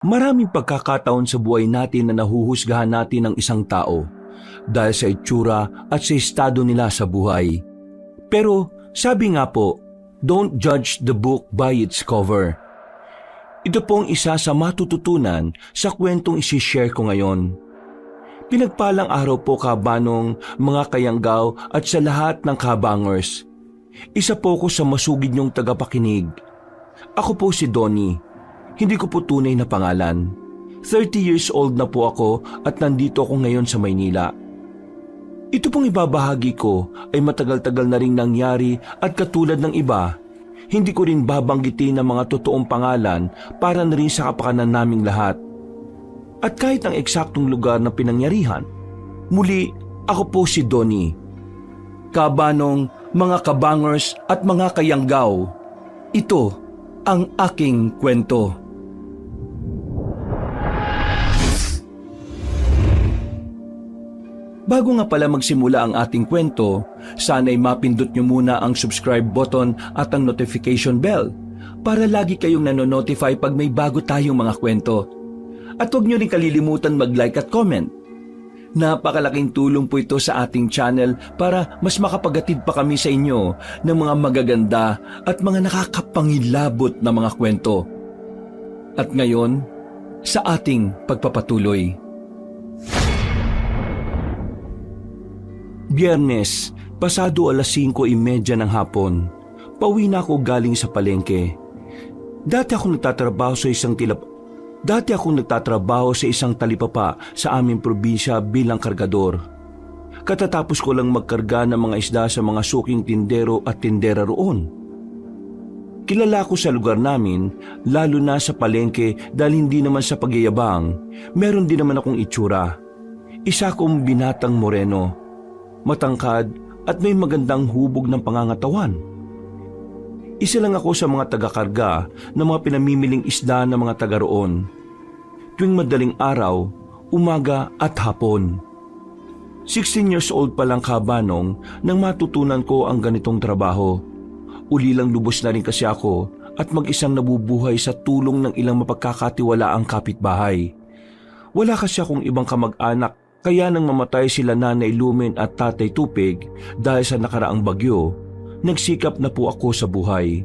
Maraming pagkakataon sa buhay natin na nahuhusgahan natin ang isang tao dahil sa itsura at sa estado nila sa buhay. Pero sabi nga po, don't judge the book by its cover. Ito pong isa sa matututunan sa kwentong isishare ko ngayon. Pinagpalang araw po kabanong, mga kayanggaw at sa lahat ng kabangers. Isa po ko sa masugid niyong tagapakinig. Ako po si Donnie. Hindi ko po tunay na pangalan. 30 years old na po ako at nandito ako ngayon sa Maynila. Ito pong ibabahagi ko ay matagal-tagal na ring nangyari at katulad ng iba, hindi ko rin babanggitin ang mga totoong pangalan para na rin sa kapakanan naming lahat. At kahit ang eksaktong lugar na pinangyarihan, muli ako po si Donnie. Kabanong, mga kabangers at mga kayanggaw, ito ang aking kwento. Bago nga pala magsimula ang ating kwento, sana'y mapindot nyo muna ang subscribe button at ang notification bell para lagi kayong nanonotify pag may bago tayong mga kwento. At huwag nyo rin kalilimutan mag-like at comment. Napakalaking tulong po ito sa ating channel para mas makapagatid pa kami sa inyo ng mga magaganda at mga nakakapangilabot na mga kwento. At ngayon, sa ating pagpapatuloy. Biyernes, pasado 5:30 ng hapon, pauwi na ako galing sa palengke. Dati akong nagtatrabaho sa isang talipapa sa aming probinsya bilang kargador. Katatapos ko lang magkarga ng mga isda sa mga suking tindero at tindera roon. Kilala ko sa lugar namin, lalo na sa palengke dahil hindi naman sa pagyayabang, meron din naman akong itsura. Isa akong binatang moreno, matangkad at may magandang hubog ng pangangatawan. Isa lang ako sa mga taga-karga ng mga pinamimiling isda ng mga taga roon. Tuwing madaling araw, umaga at hapon. 16 years old pa lang kabanong nang matutunan ko ang ganitong trabaho. Ulilang lubos na rin kasi ako at mag-isang nabubuhay sa tulong ng ilang mapagkakatiwalaang kapitbahay. Wala kasi akong ibang kamag-anak. Kaya nang mamatay sila Nanay Lumen at Tatay Tupig dahil sa nakaraang bagyo, nagsikap na po ako sa buhay.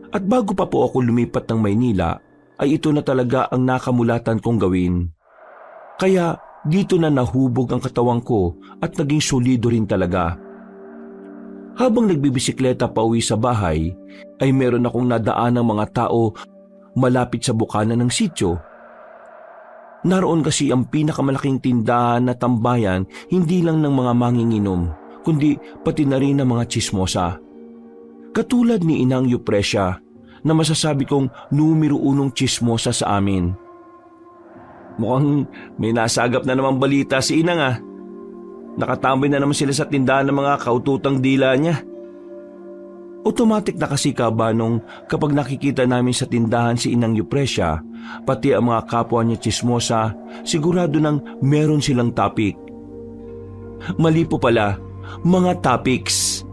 At bago pa po ako lumipat ng Maynila, ay ito na talaga ang nakamulatan kong gawin. Kaya dito na nahubog ang katawan ko at naging solido rin talaga. Habang nagbibisikleta pa uwi sa bahay, ay meron akong nadaan ng mga tao malapit sa bukana ng sityo. Naroon kasi ang pinakamalaking tindahan na tambayan hindi lang ng mga manginginom, kundi pati na rin ng mga tsismosa. Katulad ni Inang Yupresya na masasabi kong numero 1 tsismosa sa amin. Mukhang may nasagap na namang balita si Inang ah. Nakatambay na naman sila sa tindahan ng mga kaututang dila niya. Automatic na kasi kabanong kapag nakikita namin sa tindahan si Inang Yupresya, pati ang mga kapwa niya tsismosa, sigurado nang meron silang topic. Mali po pala, mga topics.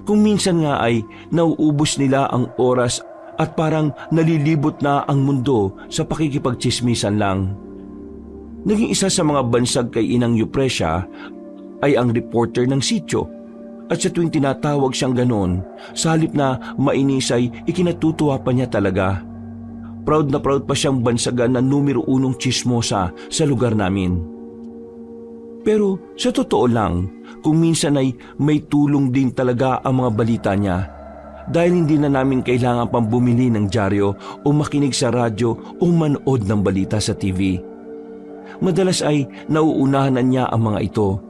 Kung minsan nga ay nauubos nila ang oras at parang nalilibot na ang mundo sa pakikipagtsismisan lang. Naging isa sa mga bansag kay Inang Yupresya ay ang reporter ng sityo. At sa tuwing tinatawag siyang ganon, sa halip na mainisay, ikinatutuwa pa niya talaga. Proud na proud pa siyang bansagan na numero 1 tsismosa sa lugar namin. Pero sa totoo lang, kung minsan ay may tulong din talaga ang mga balita niya. Dahil hindi na namin kailangan pang bumili ng dyaryo o makinig sa radyo o manood ng balita sa TV. Madalas ay nauunahan na niya ang mga ito.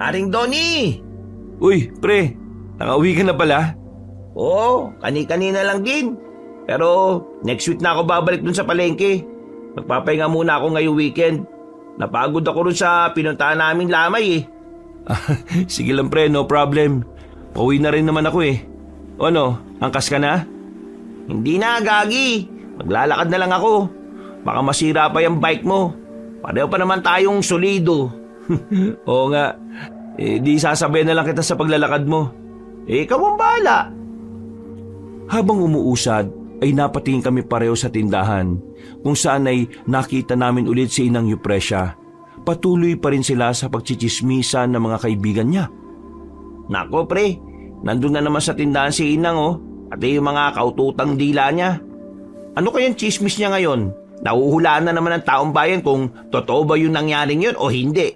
Aring Donnie! Uy, pre, nakauwi ka na pala? Oo, kani-kanina lang din. Pero next week na ako babalik dun sa palengke. Magpapahinga muna ako ngayong weekend. Napagod ako rin sa pinuntahan namin lamay eh. Sige lang pre, no problem. Pauwi na rin naman ako eh. O ano, angkas ka na? Hindi na, Gagi. Maglalakad na lang ako. Baka masira pa yung bike mo. Pareho pa naman tayong solido. Oo nga. Di sasabay na lang kita sa paglalakad mo. Ikaw ang bahala. Habang umuusad, ay napatingin kami pareho sa tindahan kung saan ay nakita namin ulit si Inang Eupresia. Patuloy pa rin sila sa pagchichismisan ng mga kaibigan niya. Nako pre, nandun na naman sa tindahan si Inang oh. Pati yung mga kaututang dila niya. Ano kayang chismis niya ngayon? Nahuhulaan na naman ng taong bayan kung totoo ba yung nangyaring yun o hindi.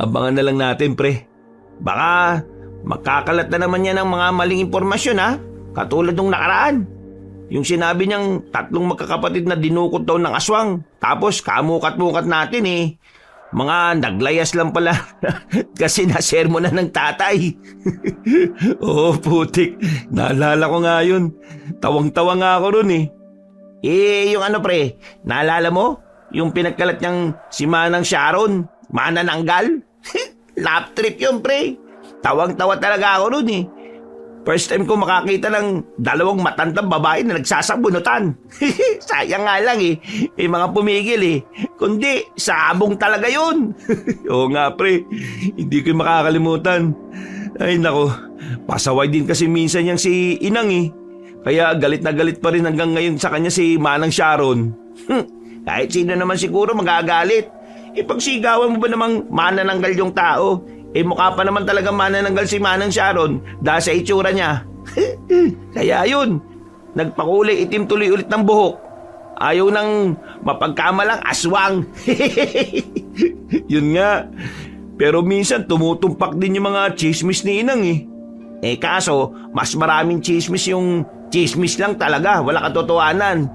Abangan na lang natin, pre. Baka magkakalat na naman niya ng mga maling impormasyon ha. Katulad nung nakaraan. Yung sinabi niyang 3 magkakapatid na dinukot daw ng aswang. Tapos kamukat-mukat natin eh. Mga naglayas lang pala kasi nasermo na ng tatay. Oo, putik. Naalala ko nga yun. Tawang-tawa nga ako ron eh. Yung ano pre, naalala mo? Yung pinagkalat niyang si Manang Sharon, manananggal? Lap trip yun pre. Tawang-tawa talaga ako ron eh. First time ko makakita ng 2 matandang babae na nagsasabunutan. Sayang nga lang eh. May mga pumigil eh. Kundi, sabong talaga yun. Oo nga pre, hindi ko makakalimutan. Ay nako, pasaway din kasi minsan yang si Inang eh. Kaya galit na galit pa rin hanggang ngayon sa kanya si Manang Sharon. Kahit sino naman siguro magagalit. Ipagsigawan mo ba namang manananggal yung tao? Mukha pa naman talaga manananggal si Manang Sharon dahil sa itsura niya. Kaya yun, nagpakulay itim tuloy ulit ng buhok. Ayaw nang mapagkamalang aswang. Yun nga. Pero minsan tumutumpak din yung mga chismis ni Inang eh. Kaso, mas maraming chismis yung chismis lang talaga. Wala katotohanan.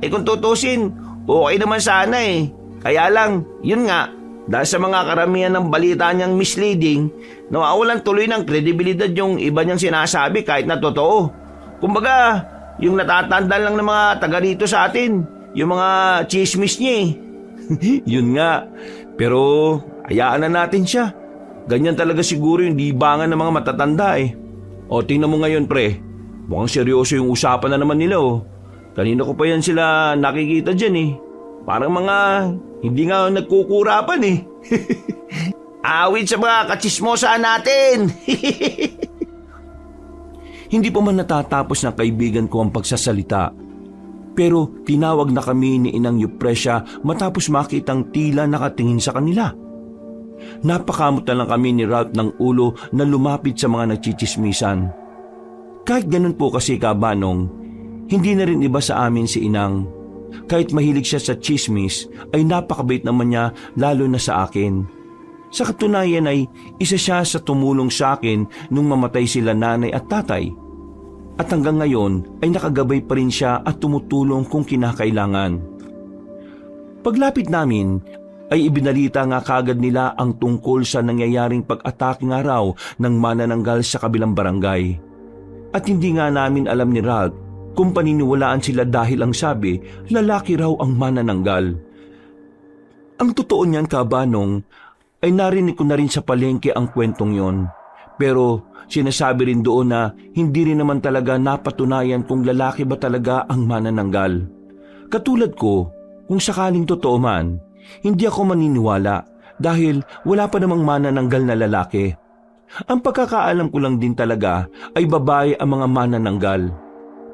Kung tutusin, okay naman sana eh. Kaya lang, yun nga, dahil sa mga karamihan ng balita niyang misleading, nawawalan tuloy ng kredibilidad yung iba niyang sinasabi kahit na totoo. Kumbaga, yung natatandaan lang ng mga taga rito sa atin, yung mga chismis niya eh. Yun nga, pero hayaan na natin siya. Ganyan talaga siguro yung libangan ng mga matatanda eh. O tingnan mo ngayon pre, mukhang seryoso yung usapan na naman nila oh. Kanina ko pa yan sila nakikita dyan eh. Parang mga hindi nga nagkukurapan eh. Awit sa mga katsismosa natin. Hindi pa man natatapos ng kaibigan ko ang pagsasalita. Pero tinawag na kami ni Inang Eupresia matapos makitang tila nakatingin sa kanila. Napakamot na lang kami ni Ralph ng ulo na lumapit sa mga nagchichismisan. Kahit ganun po kasi kabanong, hindi na rin iba sa amin si Inang. Kahit mahilig siya sa chismis, ay napakabait naman niya lalo na sa akin. Sa katunayan ay isa siya sa tumulong sa akin nung mamatay sila nanay at tatay. At hanggang ngayon ay nakagabay pa rin siya at tumutulong kung kinakailangan. Paglapit namin ay ibinalita nga kagad nila ang tungkol sa nangyayaring pag-atake nga raw ng manananggal sa kabilang barangay. At hindi nga namin alam ni Ralph kung paniniwalaan sila dahil ang sabi, lalaki raw ang manananggal. Ang totoo niyan kabanong ay narinig ko na rin sa palengke ang kwentong yon. Pero sinasabi rin doon na hindi rin naman talaga napatunayan kung lalaki ba talaga ang manananggal. Katulad ko, kung sakaling totoo man, hindi ako maniniwala dahil wala pa namang manananggal na lalaki. Ang pagkakaalam ko lang din talaga ay babae ang mga manananggal.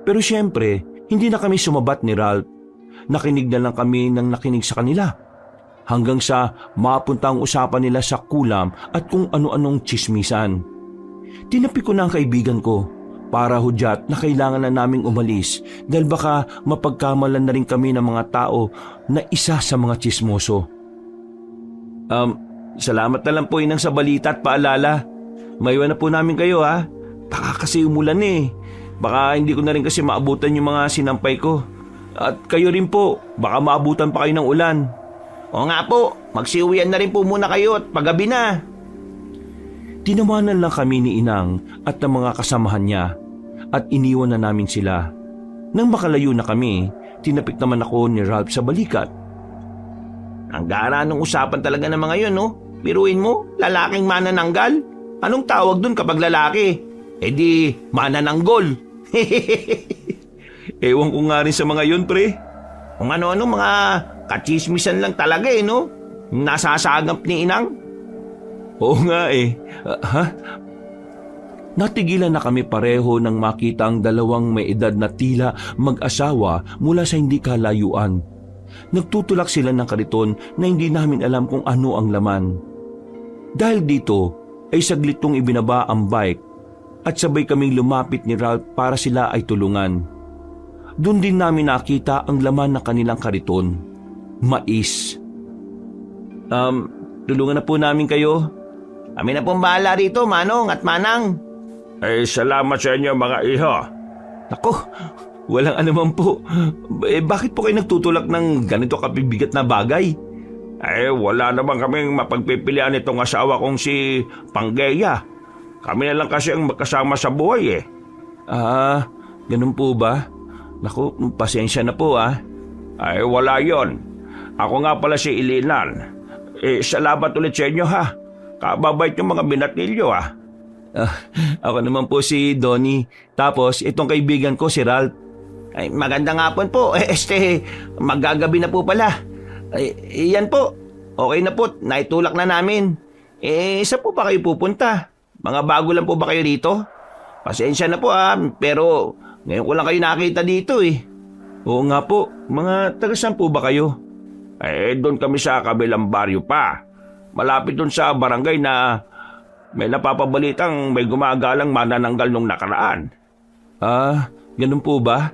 Pero siyempre, hindi na kami sumabat ni Ralph. Nakinig na lang kami ng nakinig sa kanila. Hanggang sa mapunta ang usapan nila sa kulam at kung ano-anong chismisan. Tinapi ko na ang kaibigan ko para hudyat na kailangan na naming umalis dahil baka mapagkamalan na rin kami ng mga tao na isa sa mga chismoso. Salamat na lang po Inang sa balita at paalala. Maiwan na po namin kayo ha. Baka kasi umulan eh. Baka hindi ko na rin kasi maabutan yung mga sinampay ko. At kayo rin po, baka maabutan pa kayo ng ulan. O nga po, magsiuwian na rin po muna kayo at paggabi na. Tinawanan lang kami ni Inang at ng mga kasamahan niya at iniwan na namin sila. Nang makalayo na kami, tinapik naman ako ni Ralph sa balikat. Ang gara ng usapan talaga ng mga yun, no? Biruin mo, lalaking manananggal? Anong tawag dun kapag lalaki? Di manananggol. Ewan ko nga rin sa mga yun, pre. Kung ano-ano mga kachismisan lang talaga no? Nasasagap ni Inang. Oo nga eh. Natigilan na kami pareho nang makita ang dalawang may edad na tila mag-asawa mula sa hindi kalayuan. Nagtutulak sila ng kariton na hindi namin alam kung ano ang laman. Dahil dito ay saglit kong ibinaba ang bike at sabay kaming lumapit ni Ralph para sila ay tulungan. Doon din namin nakita ang laman ng kanilang kariton. Mais. Tulungan na po namin kayo. Kami na pong bahala rito, Manong at Manang. Salamat sa inyo mga iho. Nako, walang anuman po. Bakit po kayo nagtutulak ng ganito kabibigat na bagay? Wala naman kaming mapagpipilian itong asawa kong si Panggeya. Kami na lang kasi ang magkasama sa buhay Ganun po ba? Naku, pasensya na po Wala yon. Ako nga pala si Ilinan. Salamat ulit sa inyo ha. Kababait yung mga binatilyo Ako naman po si Donnie. Tapos itong kaibigan ko si Ralph. Magandang hapon po. Magagabi na po pala. Yan po. Okay na po. Naitulak na namin. Saan po ba kayo pupunta? Mga bago lang po ba kayo dito? Pasensya na po pero ngayon ko lang kayo nakita dito Oo nga po. Mga taga saan po ba kayo? Doon kami sa kabilang baryo pa. Malapit doon sa barangay na may napapabalitang may gumagalang manananggal nung nakaraan. Ganun po ba?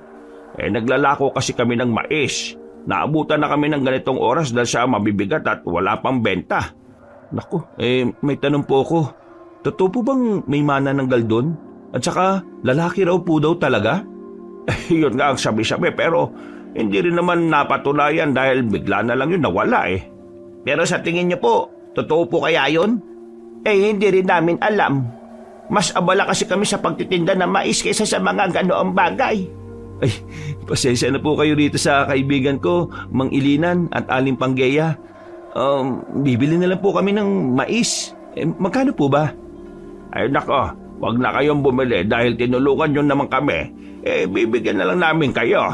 Naglalako kasi kami ng mais. Naabutan na kami ng ganitong oras dahil sa mabibigat at wala pang benta. Naku, may tanong po ako. Totoo po bang may manananggal doon? At saka, lalaki raw po daw talaga? Yun nga ang sabi-sabi pero hindi rin naman napatunayan dahil bigla na lang yun nawala Pero sa tingin niyo po, totoo po kaya yun? Hindi rin namin alam. Mas abala kasi kami sa pagtitinda ng mais kaysa sa mga ganoong bagay. Pasensya na po kayo rito sa kaibigan ko, Mang Ilinan at Aling Panggeya. Bibili na lang po kami ng mais. Magkano po ba? Nako, wag na kayong bumili dahil tinulungan nyo naman kami. Bibigyan na lang namin kayo.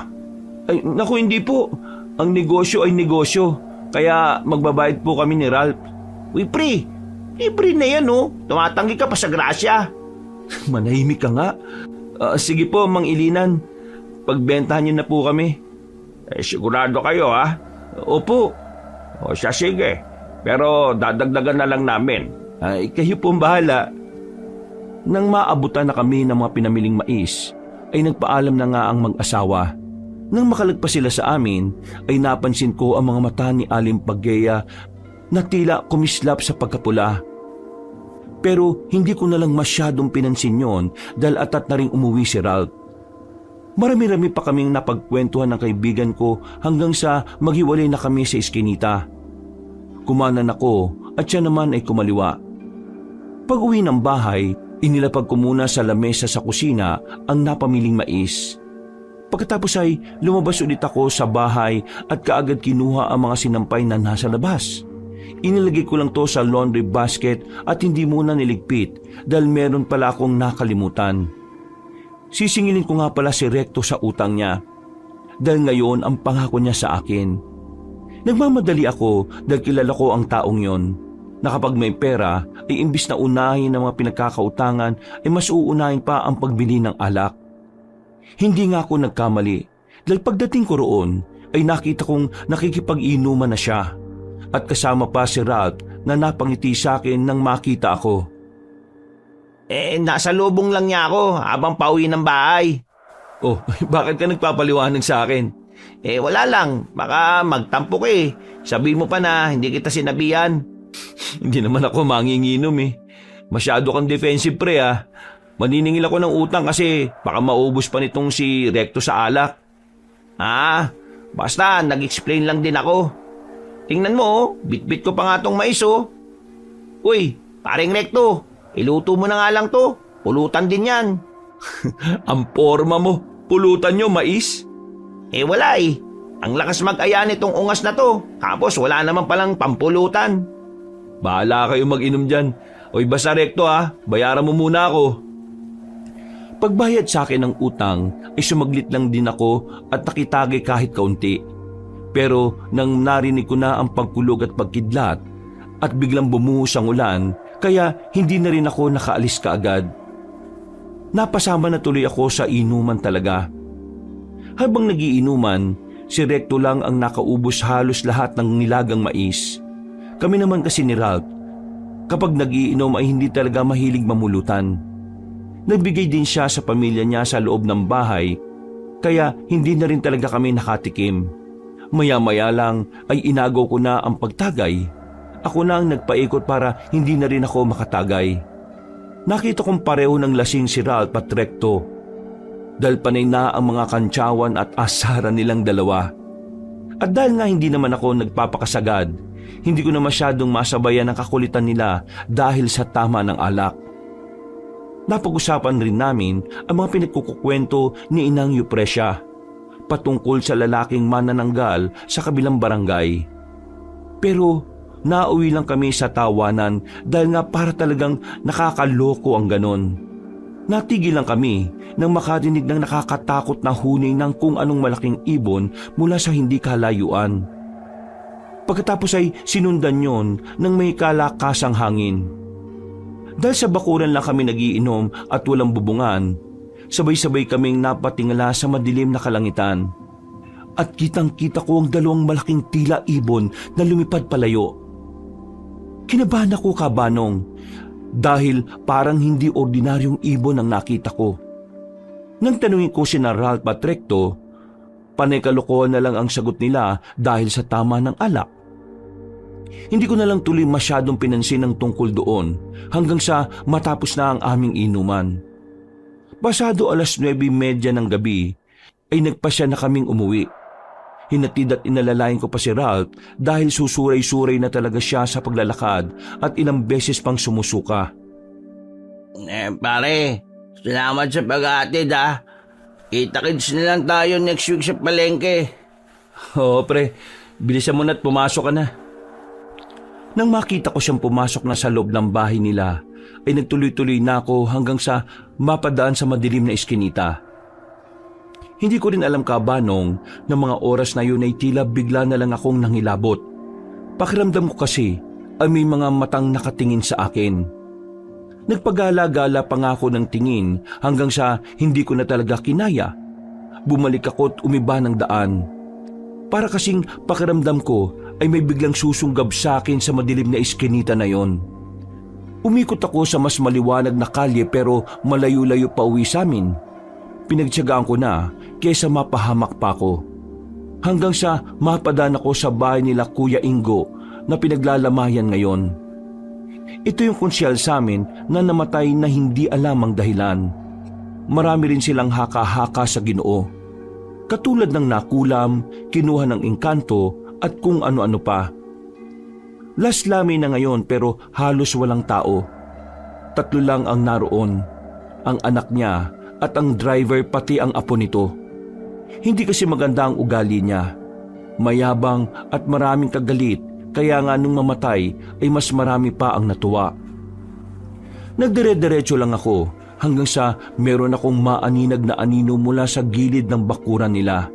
Naku, hindi po. Ang negosyo ay negosyo. Kaya magbabayad po kami ni Ralph. Uy, pre! Libre na yan, Tumatanggi ka pa sa grasya. Manahimik ka nga. Sige po, Mang Ilinan. Pagbentahan niyo na po kami. Sigurado kayo, Opo. O siya, sige. Pero dadagdagan na lang namin. Kayo po ang bahala. Nang maabutan na kami ng mga pinamiling mais, ay nagpaalam na nga ang mag-asawa. Nang makalagpas sila sa amin, ay napansin ko ang mga mata ni Aling Panggeya na tila kumislap sa pagkapula. Pero hindi ko na lang masyadong pinansin yon dahil atat na ring umuwi si Ralph. Marami-rami pa kaming napagkwentuhan ng kaibigan ko hanggang sa maghiwalay na kami sa iskinita. Kumanan ako at siya naman ay kumaliwa. Pag-uwi ng bahay, inilapag ko muna sa lamesa sa kusina ang napamiling mais. Pagkatapos ay lumabas ulit ako sa bahay at kaagad kinuha ang mga sinampay na nasa labas. Inilagay ko lang to sa laundry basket at hindi muna niligpit dahil meron pala akong nakalimutan. Sisingilin ko nga pala si Recto sa utang niya dahil ngayon ang pangako niya sa akin. Nagmamadali ako dahil kilala ko ang taong yon na kapag may pera ay imbis na unahin ang mga pinagkakautangan ay mas uunahin pa ang pagbili ng alak. Hindi nga ako nagkamali dahil pagdating ko roon ay nakita kong nakikipag-inuman na siya at kasama pa si Ralph na napangiti sa akin nang makita ako. Nasa lubong lang niya ako habang pauwi ng bahay. Oh, bakit ka nagpapaliwanag sa akin? Wala lang. Baka magtampo ka Sabi mo pa na hindi kita sinabihan. Hindi naman ako manginginom Masyado kang defensive pre Maniningil ako ng utang kasi baka maubos pa nitong si Recto sa alak. Basta nag-explain lang din ako. Tingnan mo bitbit ko pa nga tong mais Uy, paring Recto, iluto mo na nga lang to. Pulutan din yan. Ang forma mo, pulutan nyo mais? Wala Ang lakas mag-aya nitong ungas na to. Tapos wala naman palang pampulutan. Bahala kayo mag-inom dyan. Oy basta Recto bayaran mo muna ako. Pagbayad sa akin ng utang ay sumaglit lang din ako at nakitagay kahit kaunti. Pero nang narinig ko na ang pagkulog at pagkidlat at biglang bumuhos ang ulan, kaya hindi na rin ako nakaalis kaagad. Napasama na tuloy ako sa inuman talaga. Habang nagiinuman, si Recto lang ang nakaubos halos lahat ng nilagang mais. Kami naman kasi ni Ralph, kapag nagiinom ay hindi talaga mahilig mamulutan. Nagbigay din siya sa pamilya niya sa loob ng bahay, kaya hindi na rin talaga kami nakatikim. Maya-maya lang ay inagaw ko na ang pagtagay. Ako na ang nagpaikot para hindi na rin ako makatagay. Nakita kong pareho ng lasing si Ralph at Recto. Dahil panay na ang mga kantsawan at asaran nilang dalawa. At dahil nga hindi naman ako nagpapakasagad, hindi ko na masyadong masabayan ang kakulitan nila dahil sa tama ng alak. Napag-usapan rin namin ang mga pinagkukukwento ni Inang Eupresia patungkol sa lalaking manananggal sa kabilang barangay. Pero nauwi lang kami sa tawanan dahil nga para talagang nakakaloko ang ganon. Natigil lang kami nang makarinig ng nakakatakot na huning ng kung anong malaking ibon mula sa hindi kalayuan. Pagkatapos ay sinundan yon ng may kalakasang hangin. Dahil sa bakuran lang kami nagiinom at walang bubungan, sabay-sabay kaming napatingala sa madilim na kalangitan. At kitang-kita ko ang dalawang malaking tila ibon na lumipad palayo. Kinabahan ako, Kabanong, dahil parang hindi ordinaryong ibon ang nakita ko. Nang tanungin ko sina Ralph at Recto, panay kalokohan na lang ang sagot nila dahil sa tama ng alak. Hindi ko na lang tuloy masyadong pinansin ang tungkol doon hanggang sa matapos na ang aming inuman. Pasado 9:30 ng gabi ay nagpasya na kaming umuwi. Hinatid at inalalayan ko pa si Ralph dahil susuray-suray na talaga siya sa paglalakad at ilang beses pang sumusuka. Pare, salamat sa pag-aatid ha. Kita-kits na lang tayo next week sa palengke. Oo pre, bilisan mo na't pumasok ka na. Nang makita ko siyang pumasok na sa loob ng bahay nila, ay nagtuloy-tuloy na ako hanggang sa mapadaan sa madilim na iskinita. Hindi ko rin alam, Kabanong, na mga oras na yun ay tila bigla na lang akong nangilabot. Pakiramdam ko kasi ay may mga matang nakatingin sa akin. Nagpagala-gala pa nga ako ng tingin hanggang sa hindi ko na talaga kinaya. Bumalik ako at umiba ng daan. Para kasing pakiramdam ko ay may biglang susunggab sa akin sa madilim na iskinita na yon. Umikot ako sa mas maliwanag na kalye pero malayo-layo pa uwi sa amin. Pinagtiyagaan ko na kaysa mapahamak pa ako. Hanggang sa mapadaan ako sa bahay nila Kuya Ingo na pinaglalamayan ngayon. Ito yung konsyal sa amin na namatay na hindi alam ang dahilan. Marami rin silang haka-haka sa Ginoo. Katulad ng nakulam, kinuha ng engkanto at kung ano-ano pa. Laslami na ngayon pero halos walang tao. 3 lang ang naroon. Ang anak niya at ang driver pati ang apo nito. Hindi kasi maganda ang ugali niya. Mayabang at maraming kagalit kaya nga nung mamatay ay mas marami pa ang natuwa. Nagdire-diretso lang ako hanggang sa meron akong maaninag na anino mula sa gilid ng bakuran nila.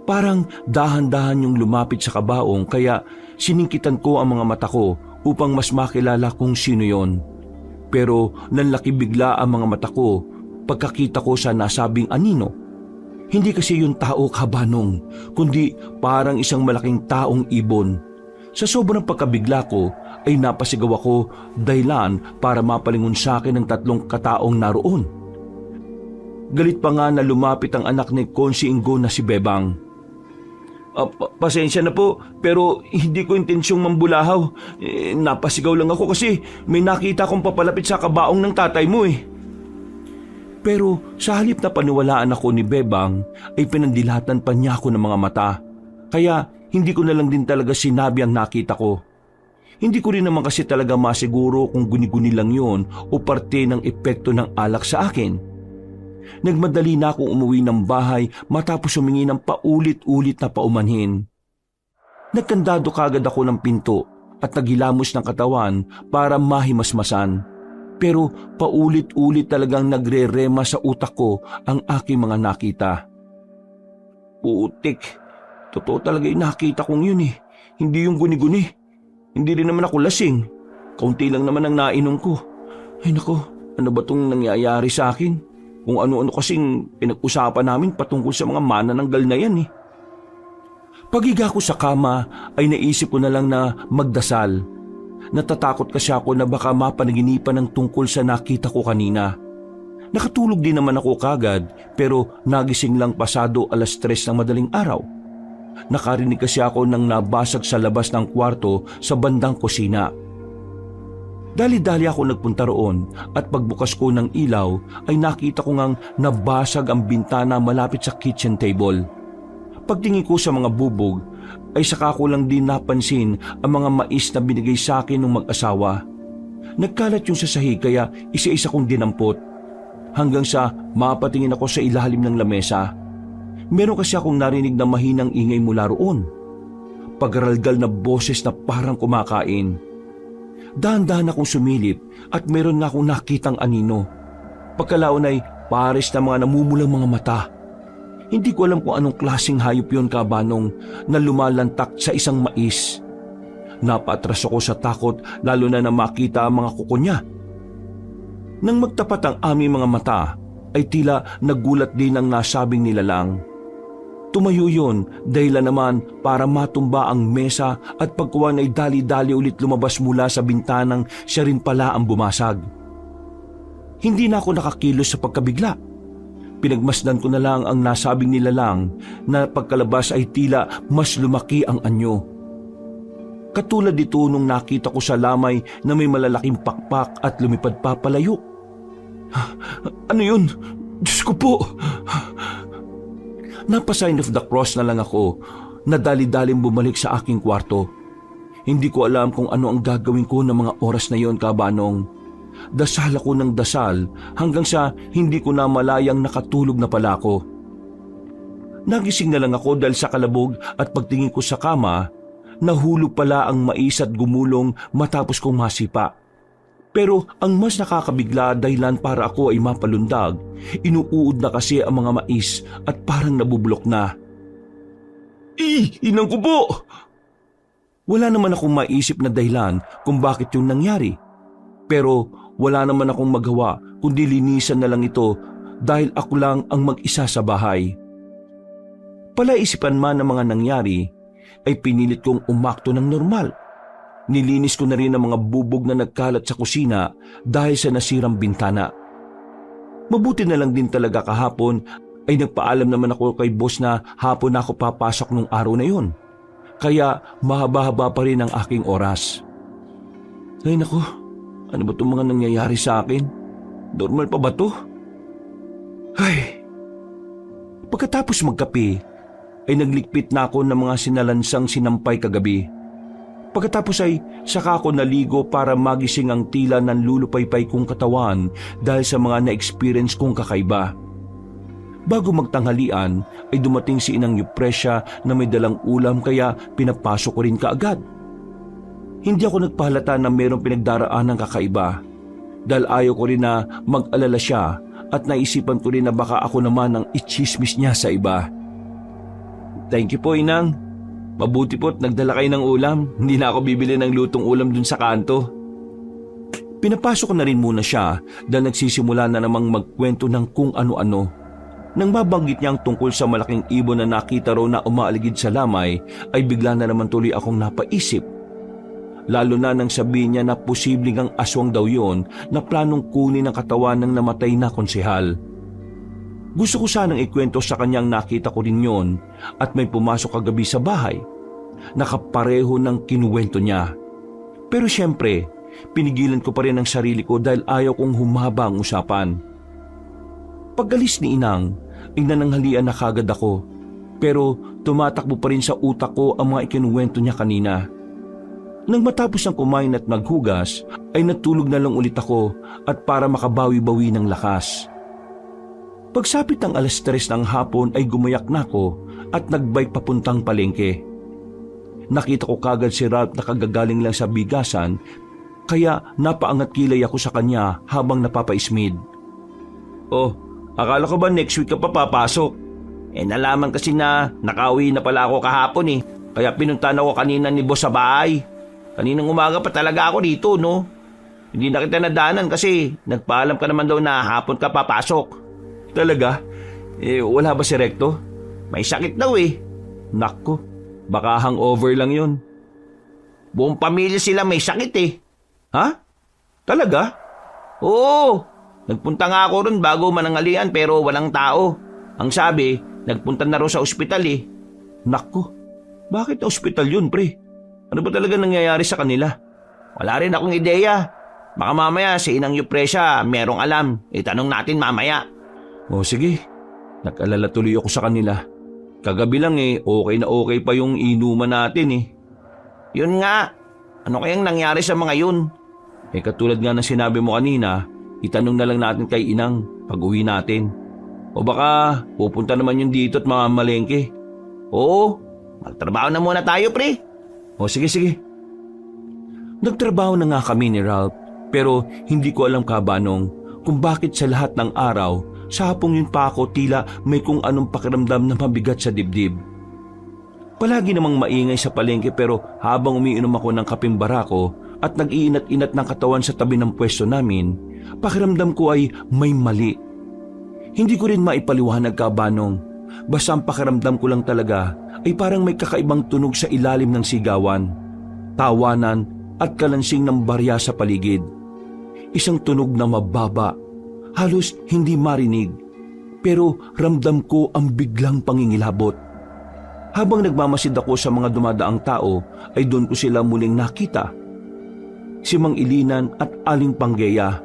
Parang dahan-dahan yung lumapit sa kabaong kaya siningkitan ko ang mga mata ko upang mas makilala kung sino yon. Pero nanlaki bigla ang mga mata ko pagkakita ko sa nasabing anino. Hindi kasi yung tao, Kabanong, kundi parang isang malaking taong ibon. Sa sobrang pagkabigla ko ay napasigaw ako dahilan para mapalingon sa akin ng 3 kataong naroon. Galit pa nga na lumapit ang anak ni Konsi Ingo na si Bebang. Pasensya na po, pero hindi ko intensyong mambulahaw. Napasigaw lang ako kasi may nakita kong papalapit sa kabaong ng tatay mo eh. Pero sa halip na paniwalaan ako ni Bebang ay pinandilatan pa niya ako ng mga mata. Kaya hindi ko na lang din talaga sinabi ang nakita ko. Hindi ko rin naman kasi talaga masiguro kung guni-guni lang yon o parte ng epekto ng alak sa akin. Nagmadali na akong umuwi ng bahay matapos humingi ng paulit-ulit na paumanhin. Nagkandado kagad ako ng pinto at naghilamos ng katawan para mahimasmasan. Pero paulit-ulit talagang nagre-rema sa utak ko ang aking mga nakita. Putik, totoo talaga yung nakita kong yun eh. Hindi yung guni-guni. Hindi rin naman ako lasing. Kaunti lang naman ang nainom ko. Ay nako, ano ba tong nangyayari sa akin? Kung ano-ano kasing pinag-usapan namin patungkol sa mga manananggal na yan eh. Paghiga ko sa kama ay naisip ko na lang na magdasal. Natatakot kasi ako na baka mapanaginipan ng tungkol sa nakita ko kanina. Nakatulog din naman ako kagad pero nagising lang pasado 3:00 ng madaling araw. Nakarinig kasi ako ng nabasag sa labas ng kwarto sa bandang kusina. Dali-dali ako nagpunta roon at pagbukas ko ng ilaw ay nakita ko ngang nabasag ang bintana malapit sa kitchen table. Pagtingin ko sa mga bubog ay saka ko lang din napansin ang mga mais na binigay sa akin ng mag-asawa. Nagkalat yung sa sahig kaya isa-isa kong dinampot hanggang sa mapatingin ako sa ilalim ng lamesa. Meron kasi akong narinig na mahinang ingay mula roon. Pagaralgal na boses na parang kumakain. Dahan-dahan akong sumilip at meron nga akong nakitang anino. Pagkalaon ay pares na mga namumulang mga mata. Hindi ko alam kung anong klaseng hayop yon kabanong na lumalantak sa isang mais. Napaatras ako sa takot lalo na makita ang mga kuko niya. Nang magtapat ang aming mga mata ay tila nagulat din ang nasabing nilalang. Tumayo yun dahil naman para matumba ang mesa at pagkuhan ay dali-dali ulit lumabas mula sa bintanang siya rin pala ang bumasag. Hindi na ako nakakilos sa pagkabigla. Pinagmasdan ko na lang ang nasabing nilalang na pagkalabas ay tila mas lumaki ang anyo. Katulad dito nung nakita ko sa lamay na may malalaking pakpak at lumipad pa palayo. Ano yun? Diyos ko po! Napa-sign of the cross na lang ako na dali-daling bumalik sa aking kwarto. Hindi ko alam kung ano ang gagawin ko ng mga oras na yon kabanong. Dasal ako ng dasal hanggang sa hindi ko na malayang nakatulog na pala ako. Nagising na lang ako dahil sa kalabog at pagtingin ko sa kama, nahulog pala ang mais at gumulong matapos kong masipa. Pero ang mas nakakabigla dahilan para ako ay mapalundag, inuuod na kasi ang mga mais at parang nabubulok na. Inang ko po! Wala naman akong maisip na dahilan kung bakit yung nangyari. Pero wala naman akong magawa kundi linisan na lang ito dahil ako lang ang mag-isa sa bahay. Palaisipan man ng mga nangyari, ay pinilit kong umakto ng normal. Nilinis ko na rin ang mga bubog na nagkalat sa kusina dahil sa nasirang bintana. Mabuti na lang din talaga kahapon ay nagpaalam naman ako kay boss na hapon na ako papasok nung araw na yun. Kaya mahaba-haba pa rin ang aking oras. Ay naku, ano ba itong mga nangyayari sa akin? Normal pa ba to? Ay. Pagkatapos magkape, ay naglikpit na ako ng mga sinalansang sinampay kagabi. Pagkatapos ay saka ako naligo para magising ang tila ng lulupaypay kong katawan dahil sa mga na-experience kong kakaiba. Bago magtanghalian ay dumating si Inang Yupresya na may dalang ulam kaya pinapasok ko rin kaagad. Hindi ako nagpahalata na mayroong pinagdaraan ng kakaiba dahil ayaw ko rin na mag-alala siya at naisipan ko rin na baka ako naman ang ichismis niya sa iba. Thank you po, Inang. Mabuti po't nagdala kayo ng ulam. Hindi na ako bibili ng lutong ulam dun sa kanto. Pinapasok ko na rin muna siya dahil nagsisimula na namang magkwento ng kung ano-ano. Nang mabanggit niya ang tungkol sa malaking ibon na nakita raw na umaaligid sa lamay, ay bigla na naman tuloy akong napaisip. Lalo na nang sabihin niya na posibleng ang aswang daw yon na planong kunin ang katawan ng namatay na konsehal. Gusto ko sanang ikwento sa kanyang nakita ko rin yon at may pumasok kagabi sa bahay. Nakapareho ng kinuwento niya. Pero siyempre, pinigilan ko pa rin ang sarili ko dahil ayaw kong humaba ang usapan. Pag-alis ni Inang, ay nananghalian na kagad ako. Pero tumatakbo pa rin sa utak ko ang mga ikinuwento niya kanina. Nang matapos ang kumain at maghugas, ay natulog na lang ulit ako at para makabawi-bawi ng lakas. Pagsapit ng 3:00 ng hapon ay gumayak na ako at nagbike papuntang palengke. Nakita ko kagad si Ralph na kagagaling lang sa bigasan kaya napaangat kilay ako sa kanya habang napapaismid. Oh, akala ko ba next week ka pa papasok? Nalaman kasi na nakauwi na pala ako kahapon kaya pinuntahan ako kanina ni boss sa bahay. Kaninang umaga pa talaga ako dito, no? Hindi na kita nadanan kasi nagpaalam ka naman daw na hapon ka papasok. Talaga? Wala ba si Recto? May sakit daw eh. Nakko, baka hangover lang yun. Buong pamilya sila may sakit eh. Ha? Talaga? Oo, nagpunta nga ako ron bago manangalian pero walang tao. Ang sabi, nagpunta na raw sa ospital eh. Nakko, bakit ospital yun, pre? Ano ba talaga nangyayari sa kanila? Wala rin akong ideya. Baka mamaya si Inang Yupresya merong alam. Itanong natin mamaya. O sige, nag-alala tuloy ako sa kanila. Kagabi lang okay na okay pa yung inuman natin eh. Yun nga, ano kayang nangyari sa mga yun? Katulad nga ng sinabi mo kanina, itanong na lang natin kay Inang pag uwi natin. O baka pupunta naman yun dito at mamamalengke. Oo, magtrabaho na muna tayo pre. O sige. Nagtrabaho na nga kami ni Ralph pero hindi ko alam kabanong kung bakit sa lahat ng araw sa hapong yun pa ako tila may kung anong pakiramdam na mabigat sa dibdib. Palagi namang maingay sa palengke pero habang umiinom ako ng kapeng barako at nag-iinat-inat ng katawan sa tabi ng pwesto namin, pakiramdam ko ay may mali. Hindi ko rin maipaliwanag kabanong, basta ang pakiramdam ko lang talaga ay parang may kakaibang tunog sa ilalim ng sigawan, tawanan at kalansing ng barya sa paligid. Isang tunog na mababa, halos hindi marinig, pero ramdam ko ang biglang pangingilabot. Habang nagmamasid ako sa mga dumadaang tao, ay doon ko sila muling nakita. Si Mang Ilinan at Aling Panggeya.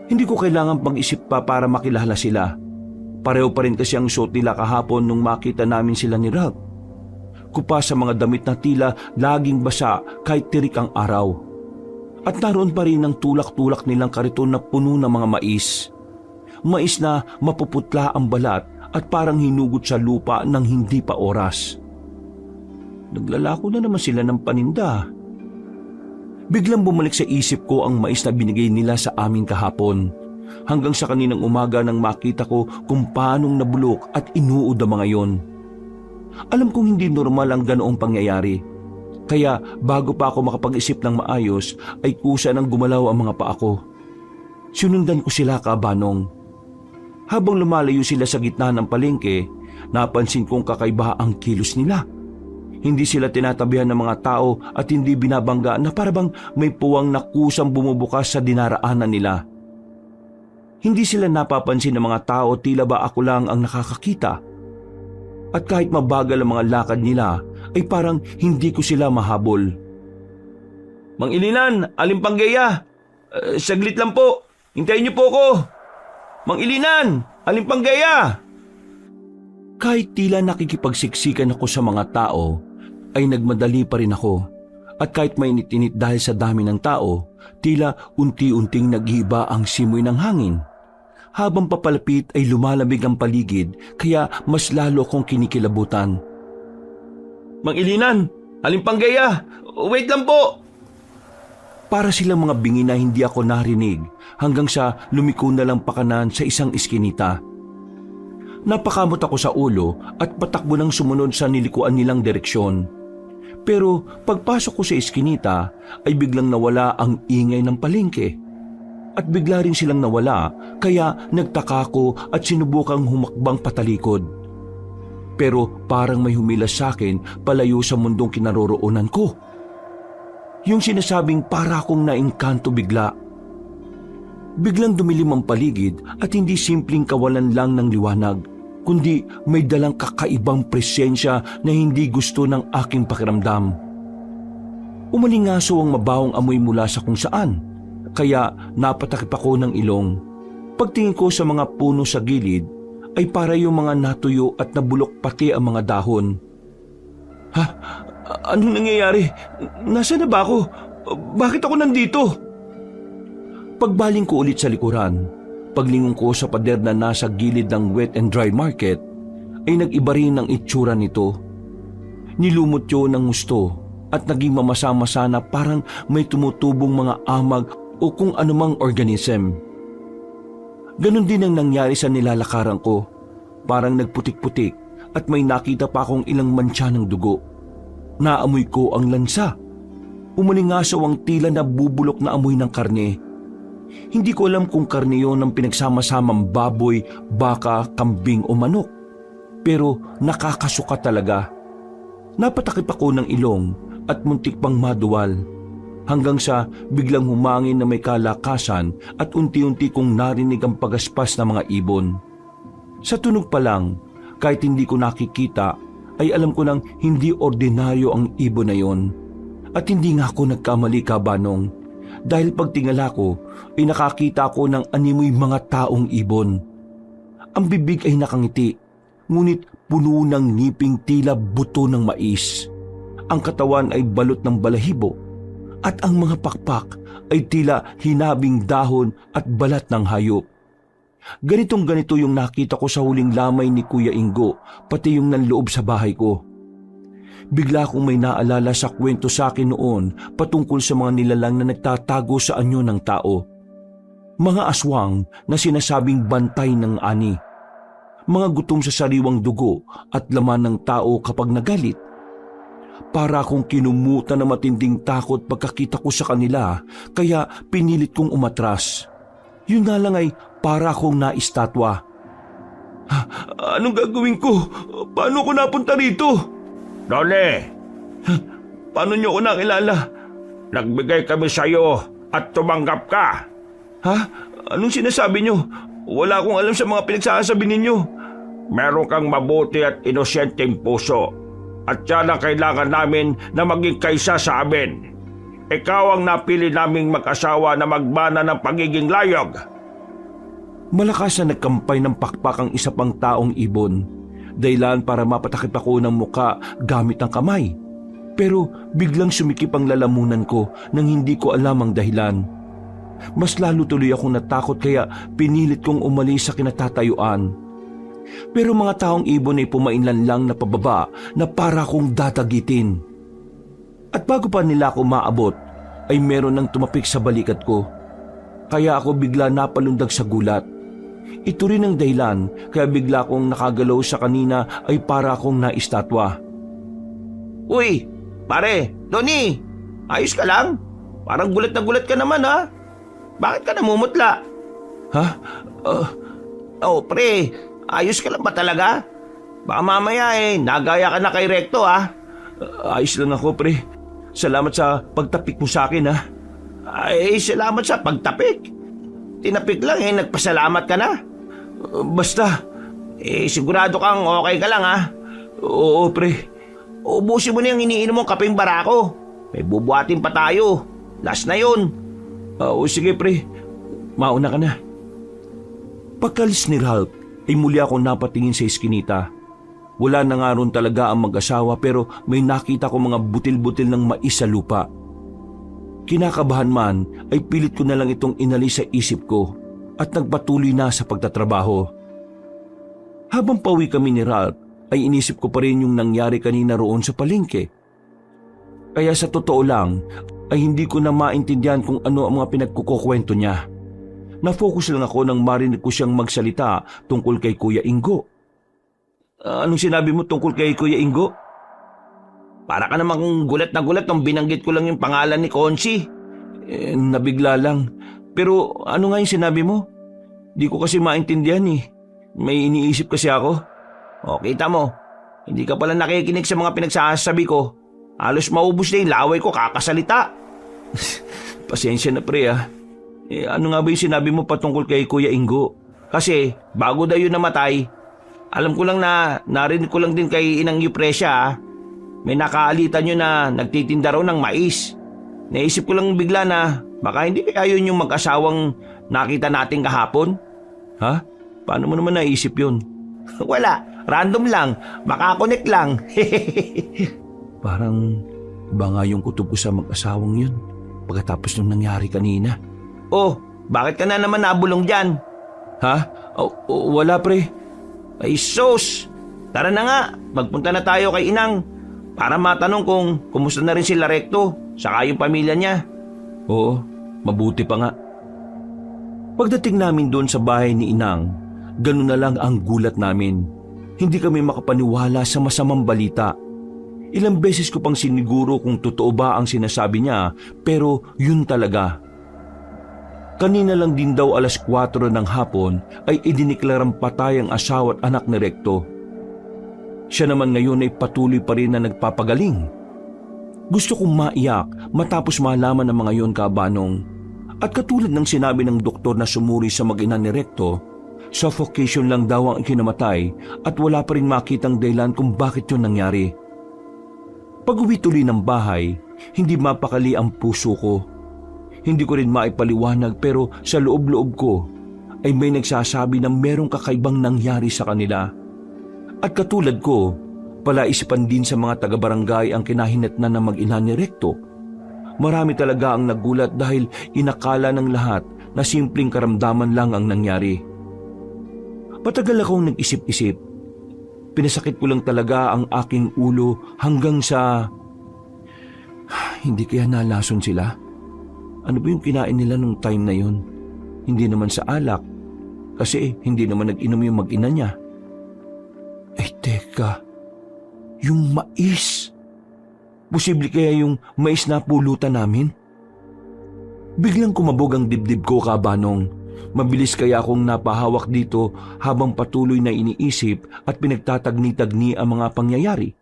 Hindi ko kailangan pag-isip pa para makilala sila. Pareho pa rin kasi ang suot nila kahapon nung makita namin sila ni Ralph. Kupa sa mga damit na tila laging basa kahit tirik ang araw. At naroon pa rin ang tulak-tulak nilang kariton na puno ng mga mais. Mais na mapuputla ang balat at parang hinugot sa lupa ng hindi pa oras. Naglalako na naman sila ng paninda. Biglang bumalik sa isip ko ang mais na binigay nila sa amin kahapon. Hanggang sa kaninang umaga nang makita ko kung paanong nabulok at inuod ang mga yon. Alam kong hindi normal ang ganoong pangyayari. Kaya bago pa ako makapag-isip ng maayos ay kusa nang gumalaw ang mga paa ko. Sinundan ko sila kabanong. Habang lumalayo sila sa gitna ng palengke, napansin kong kakaiba ang kilos nila. Hindi sila tinatabihan ng mga tao at hindi binabangga na parabang may puwang na kusang bumubukas sa dinaraanan nila. Hindi sila napapansin ng mga tao, tila ba ako lang ang nakakakita. At kahit mabagal ang mga lakad nila, ay parang hindi ko sila mahabol. Mang Ilinan, Aling Panggeya, saglit lang po. Hintayin niyo po ako. Mang Ilinan, Aling Panggeya. Kahit tila nakikipagsiksikan ako sa mga tao, ay nagmadali pa rin ako. At kahit mainit-init dahil sa dami ng tao, tila unti-unting nag-iiba ang simoy ng hangin. Habang papalapit ay lumalamig ang paligid, kaya mas lalo akong kinikilabutan. Mang Ilinan, Aling Panggeya, wait lang po. Para silang mga bingi na hindi ako narinig hanggang sa lumiko na lang pakanan sa isang iskinita. Napakamot ako sa ulo at patakbo ng sumunod sa nilikuan nilang direksyon. Pero pagpasok ko sa iskinita ay biglang nawala ang ingay ng palengke. At bigla rin silang nawala kaya nagtaka ko at sinubukang humakbang patalikod. Pero parang may humilas sa akin palayo sa mundong kinaroroonan ko. Yung sinasabing para akong naengkanto bigla. Biglang dumilim ang paligid at hindi simpleng kawalan lang ng liwanag, kundi may dalang kakaibang presensya na hindi gusto ng aking pakiramdam. Umalingaso ang mabawang amoy mula sa kung saan, kaya napatakip ako ng ilong. Pagtingin ko sa mga puno sa gilid, ay para yung mga natuyo at nabulok pati ang mga dahon. Ha? Anong nangyayari? Nasaan na ba ako? Bakit ako nandito? Pagbaling ko ulit sa likuran, paglingon ko sa pader na nasa gilid ng wet and dry market, ay nag-iba rin ang itsura nito. Nilumot yun ng gusto at naging mamasa-masa na parang may tumutubong mga amag o kung anumang organism. Ganon din ang nangyari sa nilalakaran ko. Parang nagputik-putik at may nakita pa akong ilang mantsa ng dugo. Naamoy ko ang lansa. Umalingasaw ang tila na bubulok na amoy ng karne. Hindi ko alam kung karne yun ng pinagsama-samang baboy, baka, kambing o manok. Pero nakakasuka talaga. Napatakip ako ng ilong at muntik pang maduwal. Hanggang sa biglang humangin na may kalakasan at unti-unti kong narinig ang pagaspas ng mga ibon. Sa tunog pa lang, kahit hindi ko nakikita, ay alam ko nang hindi ordinaryo ang ibon na yon. At hindi nga ako nagkamali, Kabanong, dahil pagtingala ko ay nakakita ko ng animoy mga taong ibon. Ang bibig ay nakangiti, ngunit puno ng ngiping tila buto ng mais. Ang katawan ay balot ng balahibo at ang mga pakpak ay tila hinabing dahon at balat ng hayop. Ganitong ganito yung nakita ko sa huling lamay ni Kuya Ingo, pati yung nanloob sa bahay ko. Bigla akong may naalala sa kwento sa akin noon patungkol sa mga nilalang na nagtatago sa anyo ng tao. Mga aswang na sinasabing bantay ng ani. Mga gutom sa sariwang dugo at laman ng tao kapag nagalit. Para akong kinumutan na matinding takot pagkakita ko sa kanila, kaya pinilit kong umatras. Yun nga lang ay para akong naistatwa. Anong gagawin ko? Paano ko napunta rito? Donnie, Paano niyo ako nakilala? nagbigay kami sa iyo at tumanggap ka. Ha? Anong sinasabi niyo? Wala akong alam sa mga pinagsasabi ninyo. Meron kang mabuti at inosyenteng puso. At yan ang kailangan namin na maging kaysa sa amin. Ikaw ang napili naming mag-asawa na magmana ng pagiging layog. Malakas na nagkampay ng pakpak ang isa pang taong ibon. Dahilan para mapatakip ako ng muka gamit ang kamay. Pero biglang sumikip ang lalamunan ko nang hindi ko alam ang dahilan. Mas lalo tuloy akong natakot kaya pinilit kong umalis sa kinatatayuan. Pero mga taong ibon ay pumainlan lang na pababa na para kong datagitin. At bago pa nila ako maabot, ay meron nang tumapik sa balikat ko. Kaya ako bigla napalundag sa gulat. Ito rin ang dahilan kaya bigla akong nakagalaw sa kanina ay para akong naistatwa. Uy, pare, Donnie, ayos ka lang? Parang gulat na gulat ka naman ha? Bakit ka namumutla? Ha? Oh, pre, ayos ka lang ba talaga? Baka mamaya nagaya ka na kay Recto ha? Ayos lang ako, pre. Salamat sa pagtapik mo sa akin, ha? Ay, salamat sa pagtapik. Tinapik lang nagpasalamat ka na. Basta. Sigurado kang okay ka lang ha? Oo, pre. Ubusin mo na yung iniinom mong kapeng barako. May bubuhatin pa tayo. Last na yun. Oo, sige, pre. Mauna ka na. Pagkalis ni Ralph, ay muli ako napatingin sa iskinita. Wala na nga ron talaga ang mag-asawa pero may nakita ko mga butil-butil ng mais sa lupa. Kinakabahan man ay pilit ko na lang itong inalis sa isip ko at nagpatuloy na sa pagtatrabaho. Habang pauwi kami ni Ralph ay inisip ko pa rin yung nangyari kanina roon sa palengke. Kaya sa totoo lang ay hindi ko na maintindihan kung ano ang mga pinagkukukwento niya. Na-focus lang ako nang marinig ko siyang magsalita tungkol kay Kuya Ingo. Anong sinabi mo tungkol kay Kuya Ingo? Para ka namang gulat na gulat nung binanggit ko lang yung pangalan ni Consi. Nabigla lang. Pero ano nga yung sinabi mo? Di ko kasi maintindihan eh. May iniisip kasi ako. O, kita mo. Hindi ka pala nakikinig sa mga pinagsasabi ko. Halos maubos na yung laway ko kakasalita. Pasensya na, pre, ah. Ano nga ba yung sinabi mo patungkol kay Kuya Ingo? Kasi bago daw yun namatay, alam ko lang na narinig ko lang din kay Inang Eupresia may nakaalitan yun na nagtitinda raw ng mais. Naisip ko lang bigla na baka hindi kaya yun yung mag-asawang nakita natin kahapon. Ha? Paano mo naman naisip yun? Wala, random lang, makakonect lang. Parang iba nga yung kutob ko sa mag-asawang yun pagkatapos nung nangyari kanina. Oh, bakit ka na naman nabulong dyan? Ha? Wala, pre. Ay sus! Tara na nga, magpunta na tayo kay Inang para matanong kung kumusta na rin sila Recto saka yung pamilya niya. Oo, mabuti pa nga. Pagdating namin doon sa bahay ni Inang, ganun na lang ang gulat namin. Hindi kami makapaniwala sa masamang balita. Ilang beses ko pang siniguro kung totoo ba ang sinasabi niya pero yun talaga. Kanina lang din daw 4:00 ng hapon ay idiniklarang patay ang asawa at anak ni Recto. Siya naman ngayon ay patuloy pa rin na nagpapagaling. Gusto kong maiyak matapos malaman ng mga yon, Kabanong. At katulad ng sinabi ng doktor na sumuri sa mag-ina ni Recto, suffocation lang daw ang ikinamatay at wala pa rin makitang dahilan kung bakit yun nangyari. Pag-uwi tuloy ng bahay, hindi mapakali ang puso ko. Hindi ko rin maipaliwanag pero sa loob-loob ko ay may nagsasabi na merong kakaibang nangyari sa kanila. At katulad ko, palaisipan din sa mga taga-barangay ang kinahinatnan ng mag-ina ni Recto. Marami talaga ang nagulat dahil inakala ng lahat na simpleng karamdaman lang ang nangyari. Patagal akong nag-isip-isip. Pinasakit ko lang talaga ang aking ulo hanggang sa... Hindi kaya nalason sila? Ano ba yung kinain nila nung time na yun? Hindi naman sa alak. Kasi hindi naman nag-inom yung mag-ina niya. Ay teka, yung mais. Posible kaya yung mais na pulutan namin? Biglang kumabog ang dibdib ko, Kabanong. Mabilis kaya akong napahawak dito habang patuloy na iniisip at pinagtatagni-tagni ang mga pangyayari.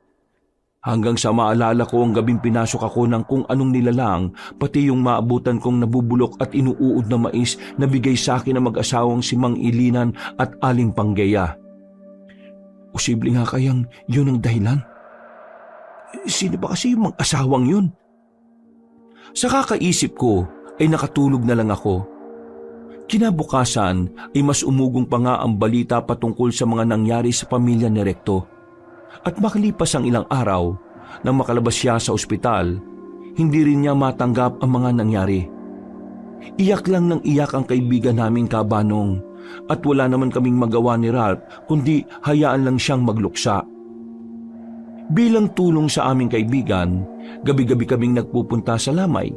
Hanggang sa maalala ko ang gabing pinasok ako ng kung anong nilalang, pati yung maabutan kong nabubulok at inuuod na mais na bigay sa akin ng mag-asawang si Mang Ilinan at Aling Panggaya. Posible nga kayang yun ang dahilan? Sino ba kasi yung mag-asawang yun? Sa kakaisip ko ay nakatulog na lang ako. Kinabukasan ay mas umugong pa nga ang balita patungkol sa mga nangyari sa pamilya ni Recto. At makalipas ang ilang araw, nang makalabas siya sa ospital, hindi rin niya matanggap ang mga nangyari. Iyak lang ng iyak ang kaibigan namin, Kabanong, at wala naman kaming magawa ni Ralph kundi hayaan lang siyang magluksa. Bilang tulong sa aming kaibigan, gabi-gabi kaming nagpupunta sa lamay.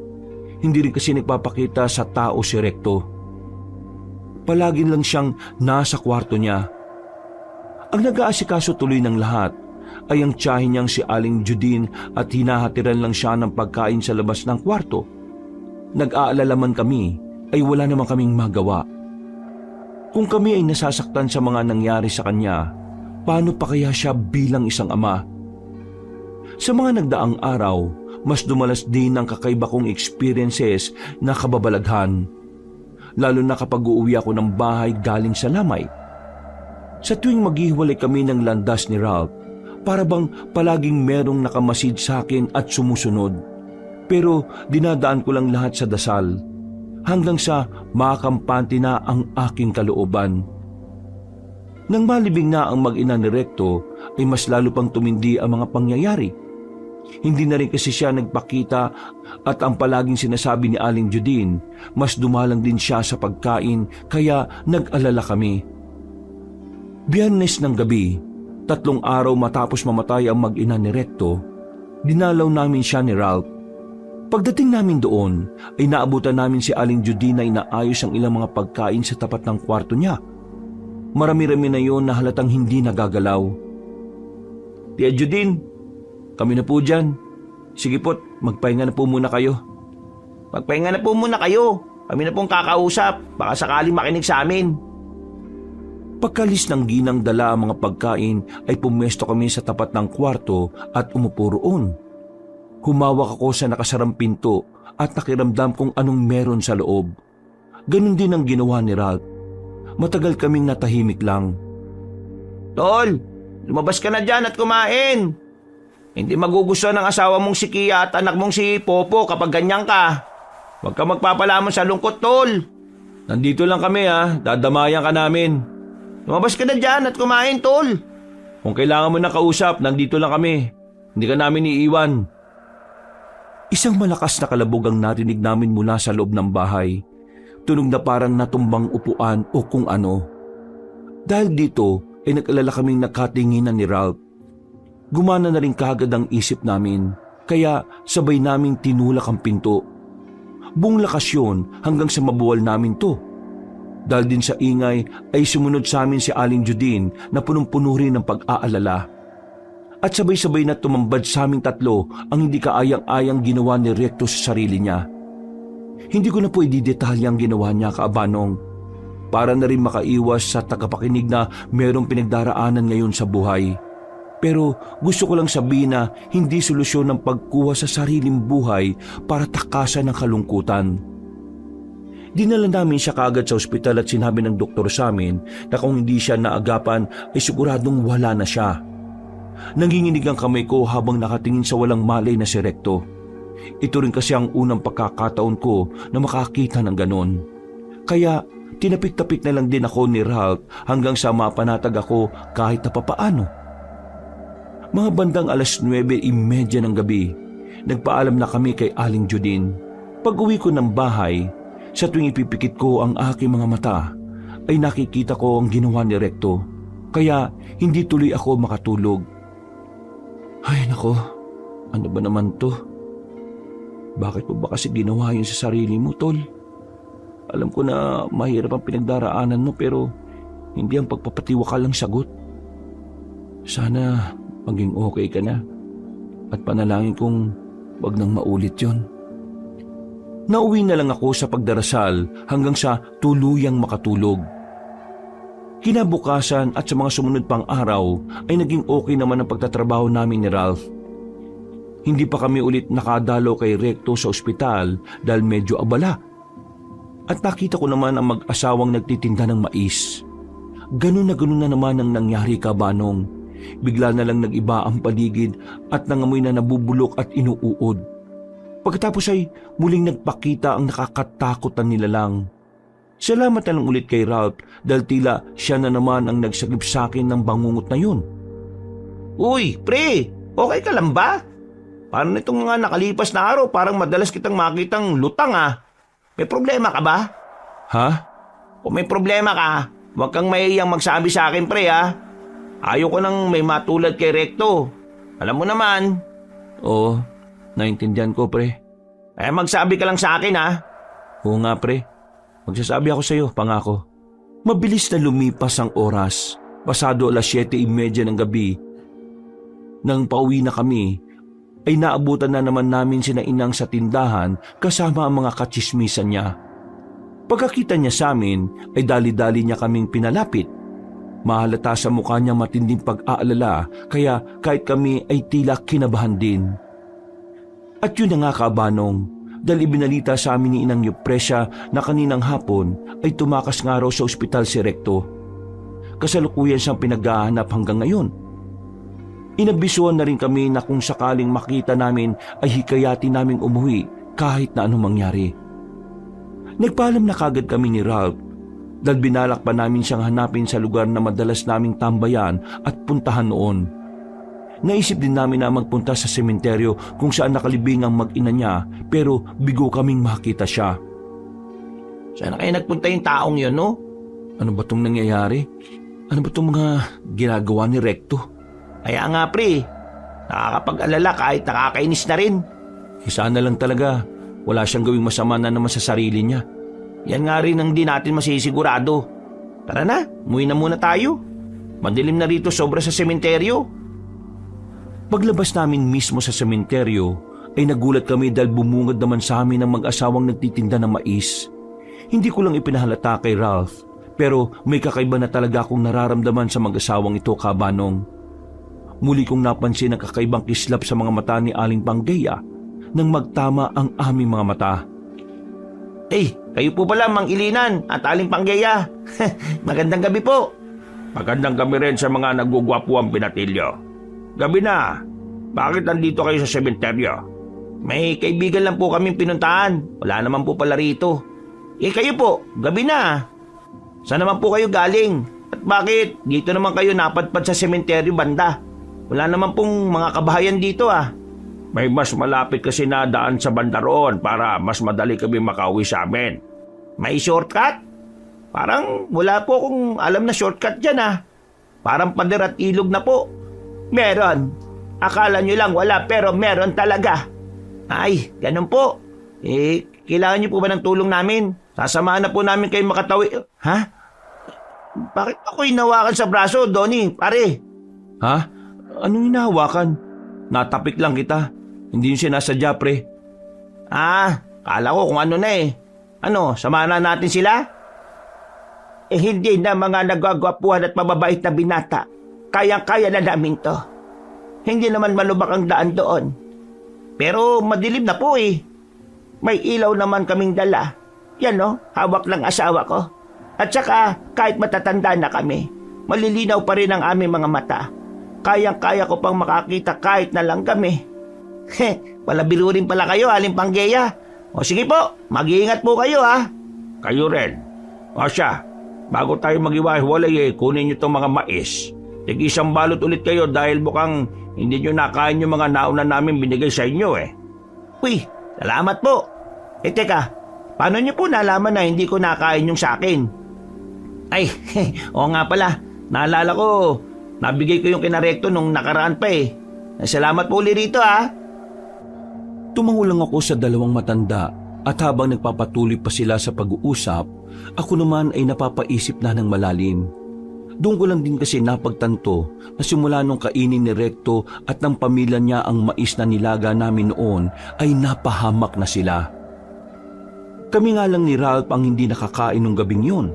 Hindi rin kasi nagpapakita sa tao si Recto. Palagi lang siyang nasa kwarto niya. Ang nag-aasikaso tuloy ng lahat ay ang tiyahin niyang si Aling Judine at hinahatiran lang siya ng pagkain sa labas ng kwarto. Nag-aalala man kami ay wala naman kaming magawa. Kung kami ay nasasaktan sa mga nangyari sa kanya, paano pa kaya siya bilang isang ama? Sa mga nagdaang araw, mas dumalas din ang kakaiba kong experiences na kababalaghan. Lalo na kapag uuwi ako ng bahay galing sa lamay. Sa tuwing maghihiwalay kami ng landas ni Ralph, para bang palaging merong nakamasid sa akin at sumusunod. Pero dinadaan ko lang lahat sa dasal, hanggang sa makakampante na ang aking kalooban. Nang malibing na ang mag-ina ni Recto, ay mas lalo pang tumindi ang mga pangyayari. Hindi na rin kasi siya nagpakita at ang palaging sinasabi ni Aling Judine, mas dumalang din siya sa pagkain kaya nag-alala kami. Biyernes ng gabi, 3 araw matapos mamatay ang mag-ina ni Recto, dinalaw namin siya ni Ralph. Pagdating namin doon, ay naabutan namin si Aling Judine na inaayos ang ilang mga pagkain sa tapat ng kwarto niya. Marami-rami na yon na halatang hindi nagagalaw. Tia Judine, kami na po dyan. Sige po't, magpahinga na po muna kayo. Magpahinga na po muna kayo. Kami na pong kakausap. Baka sakaling makinig sa amin. Pagkalis ng ginang dala ang mga pagkain ay pumesto kami sa tapat ng kwarto at umupo roon. Humawak ako sa nakasarang pinto at nakiramdam kung anong meron sa loob. Ganun din ang ginawa ni Ralph. Matagal kaming natahimik lang. Tol, lumabas ka na dyan at kumain. Hindi magugustuhan ng asawa mong si Kia at anak mong si Popo kapag ganyan ka. Huwag ka magpapalamon sa lungkot, Tol. Nandito lang kami dadamayan ka namin. Lumabas ka na dyan at kumain, Tol. Kung kailangan mo ng kausap, nandito lang kami. Hindi ka namin iiwan. Isang malakas na kalabog ang narinig namin mula sa loob ng bahay. Tunog na parang natumbang upuan o kung ano. Dahil dito ay nag-alala kaming nakatinginan ni Ralph. Gumana na rin kaagad ang isip namin, kaya sabay naming tinulak ang pinto. Buong lakas yun hanggang sa mabuwal namin to. Dahil din sa ingay ay sumunod sa amin si Aling Judine na punong-puno rin ng pag-aalala. At sabay-sabay na tumambad sa aming tatlo ang hindi kaayang-ayang ginawa ni Recto sa sarili niya. Hindi ko na po ididetalye ang ginawa niya, Kaabanong. Para na rin makaiwas sa tagapakinig na merong pinagdaraanan ngayon sa buhay. Pero gusto ko lang sabihin na hindi solusyon ang pagkuha sa sariling buhay para takasan ng kalungkutan. Dinala namin siya kaagad sa ospital at sinabi ng doktor sa amin na kung hindi siya naagapan ay siguradong wala na siya. Nanginginig ang kamay ko habang nakatingin sa walang malay na si Recto. Ito rin kasi ang unang pagkakataon ko na makakita ng ganon. Kaya tinapik-tapik na lang din ako ni Ralph hanggang sa mapanatag ako kahit na papaano. Mga bandang 9:30 ng gabi, nagpaalam na kami kay Aling Judine. Pag-uwi ko ng bahay, sa tuwing ipipikit ko ang aking mga mata, ay nakikita ko ang ginawa ni Recto. Kaya hindi tuloy ako makatulog. Ay nako, ano ba naman to? Bakit mo ba kasi ginawa yun sa sarili mo, Tol? Alam ko na mahirap ang pinagdaraanan mo pero hindi ang pagpapatiwakal ang sagot. Sana maging okay ka na at panalangin kong wag nang maulit yon. Nauwi na lang ako sa pagdarasal hanggang sa tuluyang makatulog. Kinabukasan at sa mga sumunod pang araw ay naging okay naman ang pagtatrabaho namin ni Ralph. Hindi pa kami ulit nakadalo kay Recto sa ospital dahil medyo abala. At nakita ko naman ang mag-asawang nagtitinda ng mais. Ganun na naman ang nangyari, Kabanong. Bigla na lang nag-iba ang paligid at nangamoy na nabubulok at inuuod. Pagkatapos ay muling nagpakita ang nakakatakot na nilalang. Salamat na lang ulit kay Ralph dahil tila siya na naman ang nagsagip sa akin ng bangungot na yun. Uy, pre, okay ka lang ba? Parang itong mga nakalipas na araw, parang madalas kitang makitang lutang ah. May problema ka ba? Ha? Kung may problema ka, huwag kang mahihiyang magsabi sa akin, pre ah. Ayoko nang may matulad kay Recto. Alam mo naman. Oo, naintindihan ko, pre. Eh magsabi ka lang sa akin ah. Oo nga, pre. Magsasabi ako sa iyo, pangako. Mabilis na lumipas ang oras. Pasado 7:30 ng gabi. Nang pauwi na kami, ay naabutan na naman namin sina Inang sa tindahan kasama ang mga katsismisan niya. Pagkakita niya sa amin, ay dali-dali niya kaming pinalapit. Mahalata sa mukha niya matinding pag-aalala, kaya kahit kami ay tila kinabahan din. At yun na nga, Kabanong, dahil ibinalita sa amin ni Inang Yupresya na kaninang hapon ay tumakas nga raw sa ospital si Recto. Kasalukuyan siyang pinaghahanap hanggang ngayon. Inabisuhan na rin kami na kung sakaling makita namin ay hikayatin naming umuwi kahit na anong mangyari. Nagpaalam na kagad kami ni Ralph dahil binalak pa namin siyang hanapin sa lugar na madalas naming tambayan at puntahan noon. Naisip din namin na magpunta sa sementeryo kung saan nakalibing ang mag-ina niya pero bigo kaming makita siya. Saan kayo nagpunta yung taong yun, no? Ano ba itong nangyayari? Ano ba itong mga ginagawa ni Recto? Kaya nga pre, nakakapag-alala kahit nakakainis na rin. Sana lang talaga, wala siyang gawing masama na naman sa sarili niya. Yan nga rin ang di natin masisigurado. Tara na, umuwi na muna tayo. Madilim na rito sobra sa sementeryo. Paglabas namin mismo sa sementeryo, ay nagulat kami dahil bumungad naman sa amin ang mag-asawang nagtitinda ng mais. Hindi ko lang ipinahalata kay Ralph, pero may kakaiba na talaga akong nararamdaman sa mag-asawang ito, Kabanong. Muli kong napansin ang kakaibang kislap sa mga mata ni Aling Panggeya nang magtama ang aming mga mata. Kayo po pala, Mang Ilinan at Aling Panggeya. Magandang gabi po. Magandang gabi rin sa mga nagugwapuang pinatilyo. Gabi na. Bakit nandito kayo sa sementeryo? May kaibigan lang po kaming pinuntahan. Wala naman po pala rito. Kayo po, gabi na. Saan naman po kayo galing? At bakit dito naman kayo napadpad sa sementeryo banda? Wala naman pong mga kabahayan dito ah. May mas malapit kasi na daan sa banda roon para mas madali kami makauwi sa amin. May shortcut? Parang wala po akong alam na shortcut dyan ah. Parang pader at ilog na po. Meron. Akala nyo lang wala pero meron talaga. Ay, ganun po. Kailangan nyo po ba ng tulong namin? Sasamahan na po namin kayo makatawi. Ha? Bakit ako hinawakan sa braso, Donnie, pare? Ha? Anong hinahawakan? Natapik lang kita. Hindi yung sinasadya, pre. Kala ko kung ano na eh. Ano, samahan na natin sila? Hindi na mga nagwagwapuhan at mababait na binata. Kayang-kaya na namin to. Hindi naman malubak ang daan doon. Pero madilim na po eh. May ilaw naman kaming dala. Yan no, hawak ng asawa ko. At saka kahit matatanda na kami, malilinaw pa rin ang aming mga mata. Kayang-kaya ko pang makakita kahit na lang kami. Wala biro rin pala kayo, Aling Panggeya. O sige po, mag-iingat po kayo ha. Kayo rin. O siya, bago tayo mag-iwahiwalay kunin nyo itong mga mais. Tig-isang balot ulit kayo dahil mukhang hindi nyo nakain yung mga nauna namin binigay sa inyo eh. Uy, salamat po. Teka, paano nyo po nalaman na hindi ko nakain yung sa akin? Ay, oo nga pala. Naalala ko, nabigay ko yung kinarekto nung nakaraan pa eh. Salamat po ulit rito ha. Tumango lang ako sa dalawang matanda at habang nagpapatuloy pa sila sa pag-uusap, ako naman ay napapaisip na ng malalim. Doon ko lang din kasi napagtanto na simula nung kainin ni Recto at ng pamilya niya ang mais na nilaga namin noon ay napahamak na sila. Kami nga lang ni Ralph ang hindi nakakain nung gabing yun.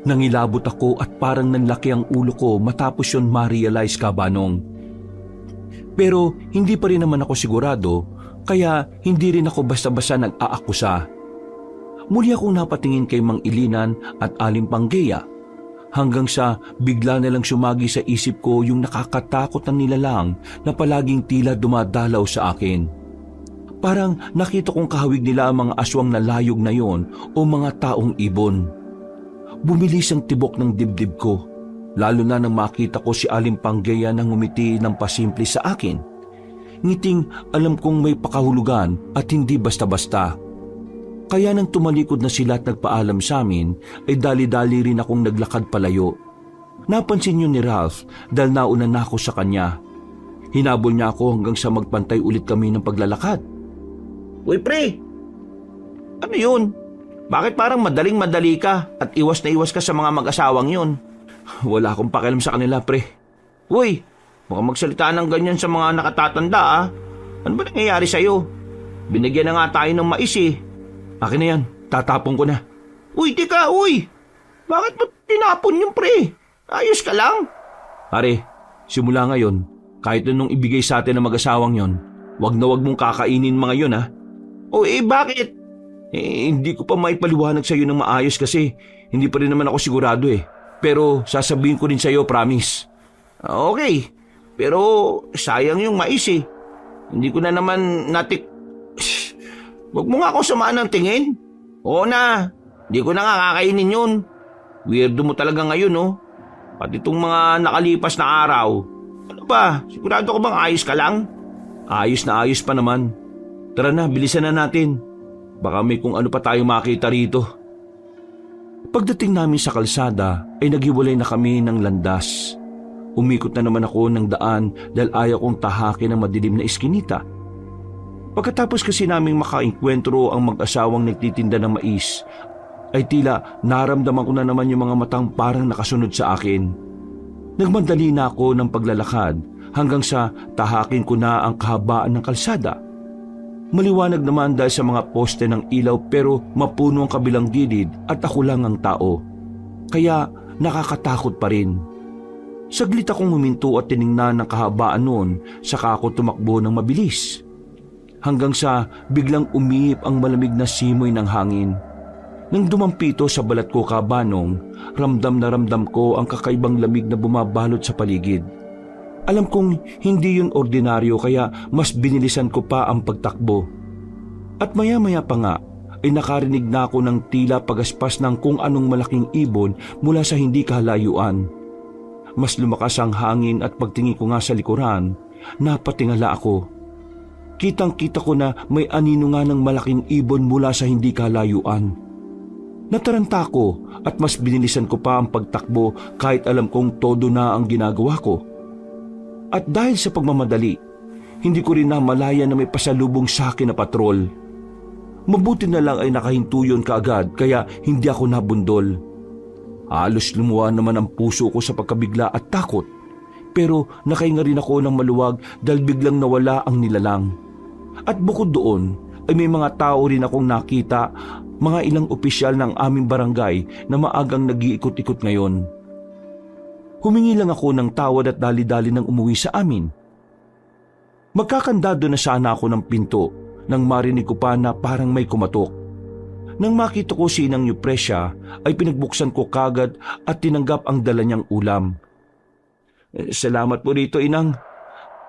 Nangilabot ako at parang nanlaki ang ulo ko matapos yun ma-realize ka, Banong. Pero hindi pa rin naman ako sigurado kaya hindi rin ako basta-basta nag-aakusa. Muli akong napatingin kay Mang Ilinan at Aling Panggeya hanggang sa bigla na lang sumagi sa isip ko yung nakakatakot na nilalang na palaging tila dumadalaw sa akin. Parang nakita kong kahawig nila ang mga aswang na layog na yon o mga taong ibon. Bumilis ang tibok ng dibdib ko, lalo na nang makita ko si Aling Panggeya na ngumiti ng pasimple sa akin. Ngiting alam kong may pakahulugan at hindi basta-basta. Kaya nang tumalikod na sila at nagpaalam sa amin, ay dali-dali rin akong naglakad palayo. Napansin yun ni Ralph dahil nauna na ako sa kanya. Hinabol niya ako hanggang sa magpantay ulit kami ng paglalakad. Uy pre, ano yun? Bakit parang madaling-madali ka at iwas na iwas ka sa mga mag-asawang yun? Wala akong pakialam sa kanila, pre. Uy, baka magsalita ng ganyan sa mga nakatatanda ah. Ano ba nangyayari sa'yo? Binigyan na nga tayo ng mais eh. Akin na yan, tatapon ko na. Uy, tika, uy! Bakit mo tinapon yung pre? Ayos ka lang? Pare, simula ngayon, kahit nung ibigay sa atin ng mag-asawang yon, wag na wag mong kakainin mga yun ha. O bakit? Hindi ko pa maipaliwanag sa iyo ng maayos kasi hindi pa rin naman ako sigurado eh. Pero sasabihin ko rin sa iyo, promise. Okay. Pero sayang yung mais eh. Hindi ko na naman Huwag mo nga ako samaan ng tingin. Oo na, hindi ko na nga kakainin yun. Weirdo mo talaga ngayon oh. Pati itong mga nakalipas na araw. Ano ba, sigurado ko bang ayos ka lang? Ayos na ayos pa naman. Tara na, bilisan na natin. Baka may kung ano pa tayo makita rito. Pagdating namin sa kalsada ay naghiwalay na kami ng landas. Umikot na naman ako ng daan dahil ayaw kong tahakin ang madilim na iskinita. Pagkatapos kasi naming makainkwentro ang mag-asawang nagtitinda ng mais, ay tila naramdaman ko na naman yung mga matang parang nakasunod sa akin. Nagmadali na ako ng paglalakad hanggang sa tahakin ko na ang kahabaan ng kalsada. Maliwanag naman dahil sa mga poste ng ilaw pero mapuno ang kabilang gilid at ako lang ang tao. Kaya nakakatakot pa rin. Saglit akong huminto at tiningnan ng kahabaan noon saka ako tumakbo ng mabilis. Hanggang sa biglang umiip ang malamig na simoy ng hangin. Nang dumampito sa balat ko kabanong, ramdam na ramdam ko ang kakaibang lamig na bumabalot sa paligid. Alam kong hindi yun ordinaryo kaya mas binilisan ko pa ang pagtakbo. At maya-maya pa nga ay nakarinig na ako ng tila pagaspas ng kung anong malaking ibon mula sa hindi kalayuan. Mas lumakas ang hangin at pagtingin ko nga sa likuran, napatingala ako. Kitang-kita ko na may anino nga ng malaking ibon mula sa hindi kalayuan. Nataranta ko at mas binilisan ko pa ang pagtakbo kahit alam kong todo na ang ginagawa ko. At dahil sa pagmamadali, hindi ko rin namalaya na may pasalubong sa akin na patrol. Mabuti na lang ay nakahinto yun kaagad kaya hindi ako nabundol. Halos lumuha naman ang puso ko sa pagkabigla at takot. Pero nakahinga rin ako ng maluwag dahil biglang nawala ang nilalang. At bukod doon ay may mga tao rin akong nakita, mga ilang opisyal ng aming barangay na maagang nag-iikot-ikot ngayon. Humingi lang ako ng tawad at dali-dali nang umuwi sa amin. Magkakandado na sana ako ng pinto nang marinig ko pa na parang may kumatok. Nang makita ko si Inang Eupresia ay pinagbuksan ko kagad at tinanggap ang dala niyang ulam. Salamat po rito, Inang.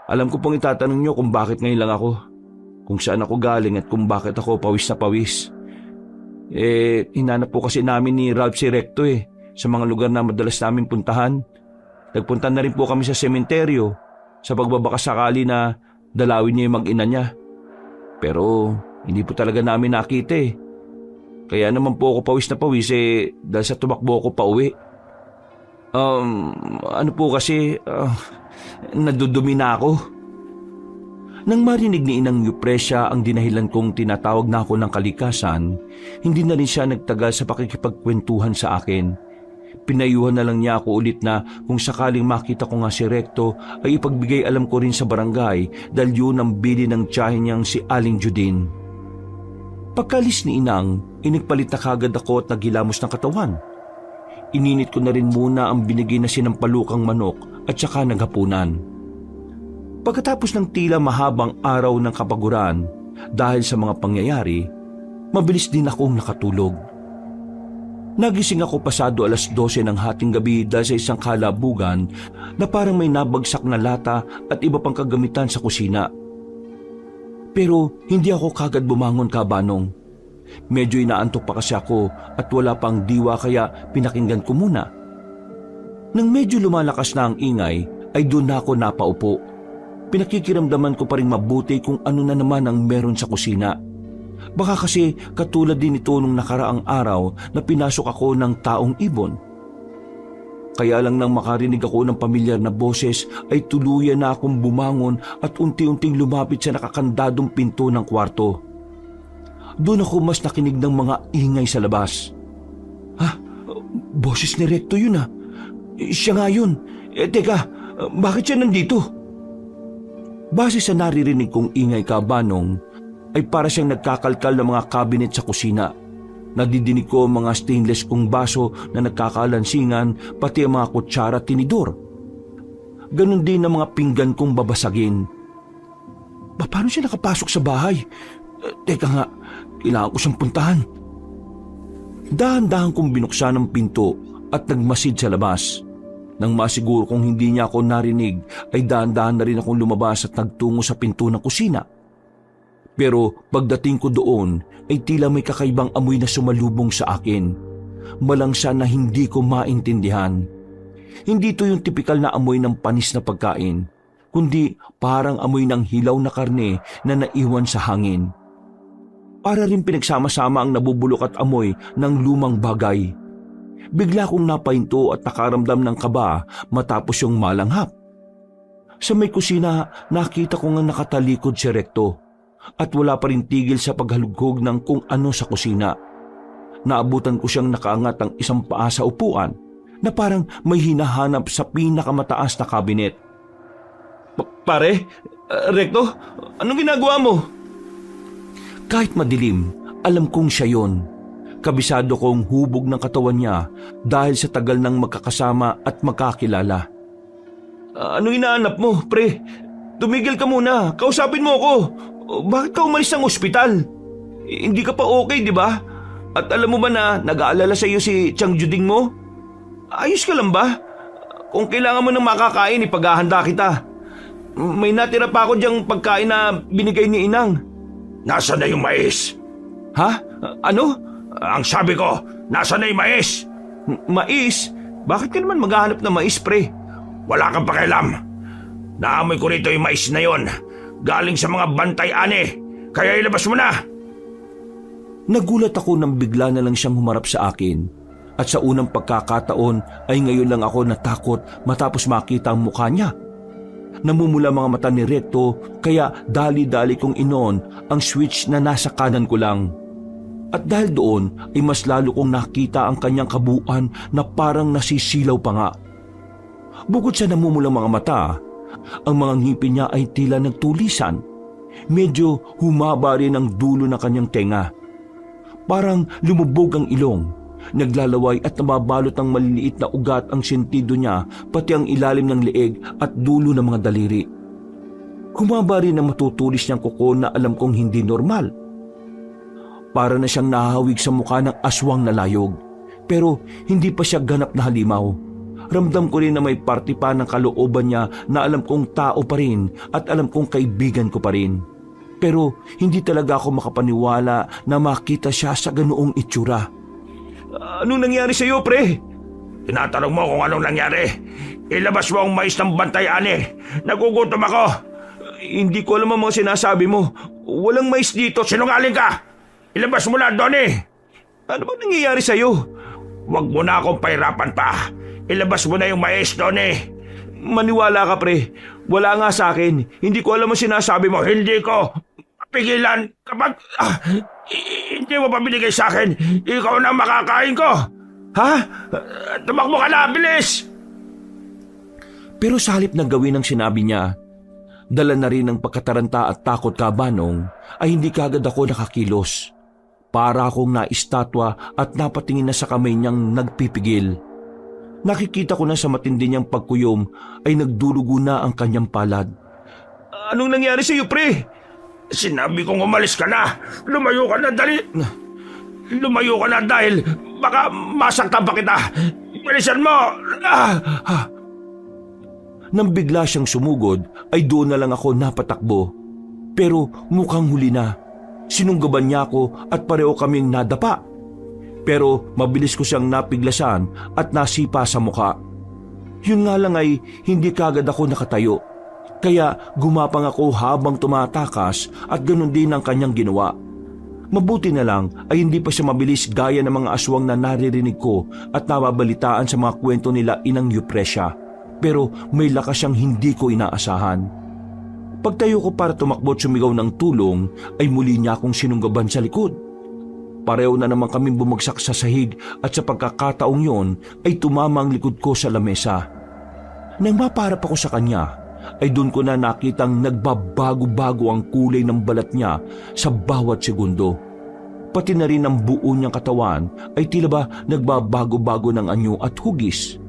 Alam ko pong itatanong niyo kung bakit ngayon lang ako, kung saan ako galing at kung bakit ako pawis na pawis. Hinanap po kasi namin ni Ralph si Recto sa mga lugar na madalas namin puntahan. Nagpunta na rin po kami sa sementeryo sa pagbabakasakali na dalawin niya yung mag-ina niya. Pero hindi po talaga namin nakita Kaya naman po ako pawis na pawis dahil sa tumakbo ako pa uwi. Ano po kasi, nadudumi na ako. Nang marinig ni Inang Eupresia ang dinahilan kong tinatawag na ako ng kalikasan, hindi na rin siya nagtagal sa pakikipagkwentuhan sa akin. Pinayuhan na lang niya ako ulit na kung sakaling makita ko nga si Recto ay ipagbigay alam ko rin sa barangay dahil yun ang bili ng tiyahin niyang si Aling Judin. Pagkalis ni Inang, inigpalit na kagad ako at naghilamos ng katawan. Ininit ko na rin muna ang binigay na sinampalukang manok at saka naghapunan. Pagkatapos ng tila mahabang araw ng kapaguran dahil sa mga pangyayari, mabilis din akong nakatulog. Nagising ako pasado 12:00 ng hating gabi dahil sa isang kalabugan na parang may nabagsak na lata at iba pang kagamitan sa kusina. Pero hindi ako kagad bumangon, Kabanong. Medyo inaantok pa kasi ako at wala pang diwa kaya pinakinggan ko muna. Nang medyo lumalakas na ang ingay ay doon na ako napaupo. Pinakikiramdaman ko pa rin mabuti kung ano na naman ang meron sa kusina. Baka kasi katulad din ito nung nakaraang araw na pinasok ako ng taong ibon. Kaya lang nang makarinig ako ng pamilyar na boses ay tuluyan na akong bumangon at unti-unting lumapit sa nakakandadong pinto ng kwarto. Doon ako mas nakinig ng mga ingay sa labas. Boses ni Recto yun Siya nga yun. Teka, bakit siya nandito? Base sa naririnig kong ingay, Kabanong, ay para siyang nagkakalkal ng mga cabinet sa kusina. Nadidinig ko ang mga stainless kong baso na nagkakalansingan, pati ang mga kutsara at tinidor. Ganon din ang mga pinggan kong babasagin. Paano siya nakapasok sa bahay? Teka nga, kailangan ko siyang puntahan. Dahan-dahan kong binuksan ang pinto at nagmasid sa labas. Nang masiguro kung hindi niya ako narinig, ay dahan-dahan na rin akong lumabas at nagtungo sa pinto ng kusina. Pero pagdating ko doon, ay tila may kakaibang amoy na sumalubong sa akin. Malangsa na hindi ko maintindihan. Hindi ito yung tipikal na amoy ng panis na pagkain, kundi parang amoy ng hilaw na karne na naiwan sa hangin. Para rin pinagsama-sama ang nabubulok at amoy ng lumang bagay. Bigla kong napahinto at nakaramdam ng kaba matapos yung malanghap. Sa may kusina, nakita ko nga nakatalikod si Recto at wala pa rin tigil sa paghalughog ng kung ano sa kusina. Naabutan ko siyang nakaangat ang isang paa sa upuan na parang may hinahanap sa pinakamataas na kabinet. Pare, Recto, anong ginagawa mo? Kahit madilim, alam kong siya yon. Kabisado kong hubog ng katawan niya dahil sa tagal ng magkakasama at magkakilala. Ano inaanap mo, pre? Tumigil ka muna, kausapin mo ako. Bakit ka umalis ng ospital? Hindi ka pa okay, di ba? At alam mo ba na nag-aalala sa iyo si Chang Juding mo? Ayos ka lang ba? Kung kailangan mo ng makakain, ipaghahanda kita. May natira pa ako diyang pagkain na binigay ni Inang. Nasaan na yung mais? Ha? Ano? Ang sabi ko, nasaan na yung mais? Mais? Bakit ka naman maghahanap ng mais, pre? Wala kang pakialam. Naamoy ko rito yung mais na yon. Galing sa mga bantay-ane. Kaya ilabas mo na. Nagulat ako nang bigla na lang siyang humarap sa akin. At sa unang pagkakataon ay ngayon lang ako natakot matapos makita ang mukha niya. Namumula mga mata ni Recto kaya dali-dali kong inon ang switch na nasa kanan ko lang. At dahil doon ay mas lalo kong nakita ang kanyang kabuuan na parang nasisilaw pa nga. Bukod sa namumulang mga mata, ang mga ngipin niya ay tila nagtulisan. medyo humaba rin ang dulo ng kanyang tenga. Parang lumubog ang ilong, naglalaway at nababalot ng maliliit na ugat ang sentido niya, pati ang ilalim ng leeg at dulo ng mga daliri. Humaba rin ang matutulis niyang kuko na alam kong hindi normal. Para na siyang nahahawig sa mukha ng aswang na layog, pero hindi pa siya ganap na halimaw. Ramdam ko rin na may parte pa ng kalooban niya na alam kong tao pa rin at alam kong kaibigan ko pa rin. Pero hindi talaga ako makapaniwala na makita siya sa ganoong itsura. Anong nangyari sa iyo, pre? Tinatanong mo kung anong nangyari. Ilabas mo ang mais ng bantay, Ani. Nagugutom ako. Hindi ko alam ang mga sinasabi mo. Walang mais dito. Sinungaling ka! Ilabas mo na, Donnie! Ano ba nangyayari sa iyo? Huwag mo na akong pahirapan pa. Ilabas mo na yung mais, Donnie. Maniwala ka, pre. Wala nga sa akin. Hindi ko alam ang sinasabi mo. Hindi ko pigilan kapag hindi mo pa binigay sa akin. Ikaw na makakain ko. Ha? Tumakbo ka na, bilis! Pero sa halip na gawin ang sinabi niya, dala na rin ng pagkataranta at takot kabanong, ay hindi kagad ako nakakilos. Para akong naistatwa at napatingin na sa kamay niyang nagpipigil. Nakikita ko na sa matindi niyang pagkuyom ay nagdurugo na ang kanyang palad. Anong nangyari sa iyo, pre? Sinabi kong umalis ka na. Lumayo ka na, dali. Lumayo ka na dahil baka masaktan pa kita. Bilisan mo! Nang bigla siyang sumugod ay doon na lang ako napatakbo. Pero mukhang huli na. Sinunggaban niya ako at pareho kaming nadapa. Pero mabilis ko siyang napiglasan at nasipa sa mukha. Yun nga lang ay hindi kagad ako nakatayo. Kaya gumapang ako habang tumatakas at ganun din ang kanyang ginawa. Mabuti na lang ay hindi pa siya mabilis gaya ng mga aswang na naririnig ko at nababalitaan sa mga kwento nila Inang Eupresia. Pero may lakas siyang hindi ko inaasahan. Pagtayo ko para tumakbo at sumigaw ng tulong ay muli niya akong sinunggaban sa likod. Pareho na naman kaming bumagsak sa sahig at sa pagkakataong yon ay tumama ang likod ko sa lamesa. Nang maparap ako sa kanya, ay doon ko na nakitang nagbabago-bago ang kulay ng balat niya sa bawat segundo. Pati na rin ang buo niyang katawan ay tila ba nagbabago-bago ng anyo at hugis.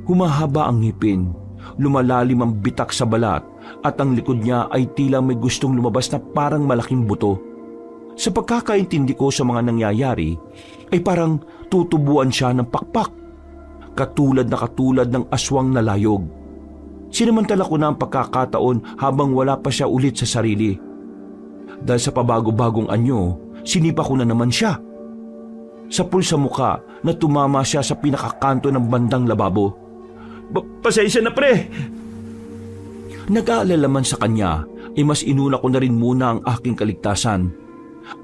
Humahaba ang ngipin, lumalalim ang bitak sa balat at ang likod niya ay tila may gustong lumabas na parang malaking buto. Sa pagkakaintindi ko sa mga nangyayari ay parang tutubuan siya ng pakpak, katulad ng aswang na layog. Sinamantala ko na ang pagkakataon habang wala pa siya ulit sa sarili. Dahil sa pabago-bagong anyo, sinipa ko na naman siya. Sa pulsa mukha na tumama siya sa pinakakanto ng bandang lababo. Pasensya na, pre! Nag-aalala man sa kanya, ay mas inuna ko na rin muna ang aking kaligtasan.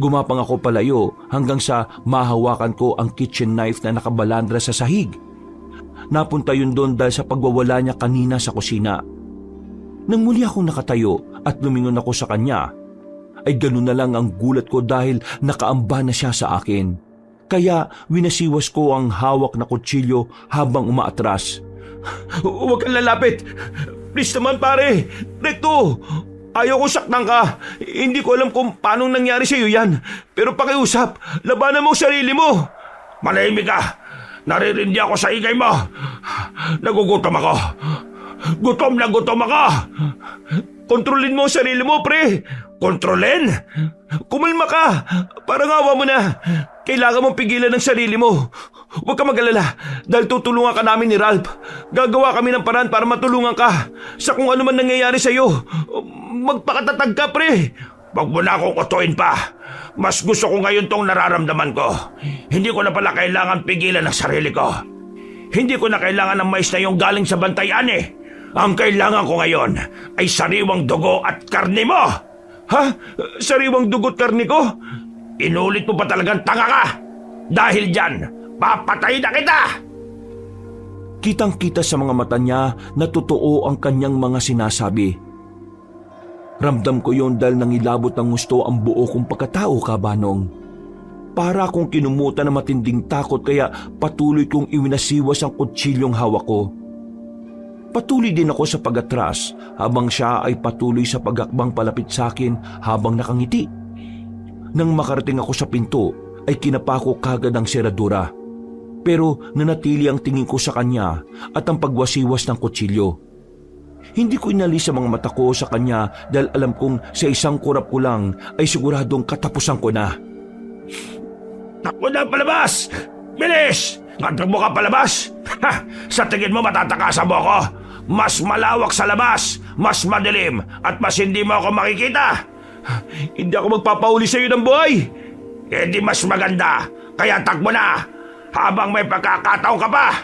Gumapang ako palayo hanggang sa mahawakan ko ang kitchen knife na nakabalandra sa sahig. Napunta yun doon dahil sa pagwawala niya kanina sa kusina. Nang muli akong nakatayo at lumingon ako sa kanya, ay ganun na lang ang gulat ko dahil nakaamba na siya sa akin. Kaya winasiwas ko ang hawak na kutsilyo habang umaatras. Huwag kang lalapit! Please naman, pare! Recto! Ayaw ko saktan ka. Hindi ko alam kung paano nangyari sa iyo yan. Pero pakiusap, labanan mo ang sarili mo. Manahimik ka. Naririndi ako sa ingay mo. Nagugutom ako. Gutom na gutom ako. Kontrolin mo ang sarili mo, pre. Kontrolin? Kumalma ka. Parang awa mo na. Kailangan mong pigilan ang sarili mo. Huwag ka mag-alala dahil tutulungan ka namin ni Ralph. Gagawa kami ng paraan para matulungan ka sa kung ano man nangyayari sa iyo. Magpakatatag ka, pre. Huwag mo na akong utuin pa. Mas gusto ko ngayon tong nararamdaman ko. Hindi ko na pala kailangan pigilan ang sarili ko. Hindi ko na kailangan ng mais na yung galing sa bantayan eh. Ang kailangan ko ngayon ay sariwang dugo at karne mo. Ha? Sariwang dugo at karne ko? Inulit mo pa talagang tanga ka. Dahil dyan, papatay na kita. Kitang-kita sa mga mata niya na totoo ang kanyang mga sinasabi. Ramdam ko yon dahil nangilabot ng gusto ang buo kong pagkatao, kabanong. Para akong kinumutan ng matinding takot kaya patuloy kong iwinasiwas ang kutsilyong hawak ko. Patuloy din ako sa pag-atras habang siya ay patuloy sa pag-akbang palapit sa akin habang nakangiti. Nang makarating ako sa pinto ay kinapa ko kagad ang seradura. Pero nanatili ang tingin ko sa kanya at ang pagwasiwas ng kutsilyo. Hindi ko inalis sa mga mata ko sa kanya dahil alam kong sa isang kurap ko lang ay siguradong katapusan ko na. Takbo na palabas! Bilis! Takbo ka palabas! Ha! Sa tingin mo matatakasan mo ako? Mas malawak sa labas, mas madilim, at mas hindi mo ako makikita. Hindi ako magpapauli sa iyo ng buhay. Eh di mas maganda, kaya takbo na, habang may pagkakataon ka pa.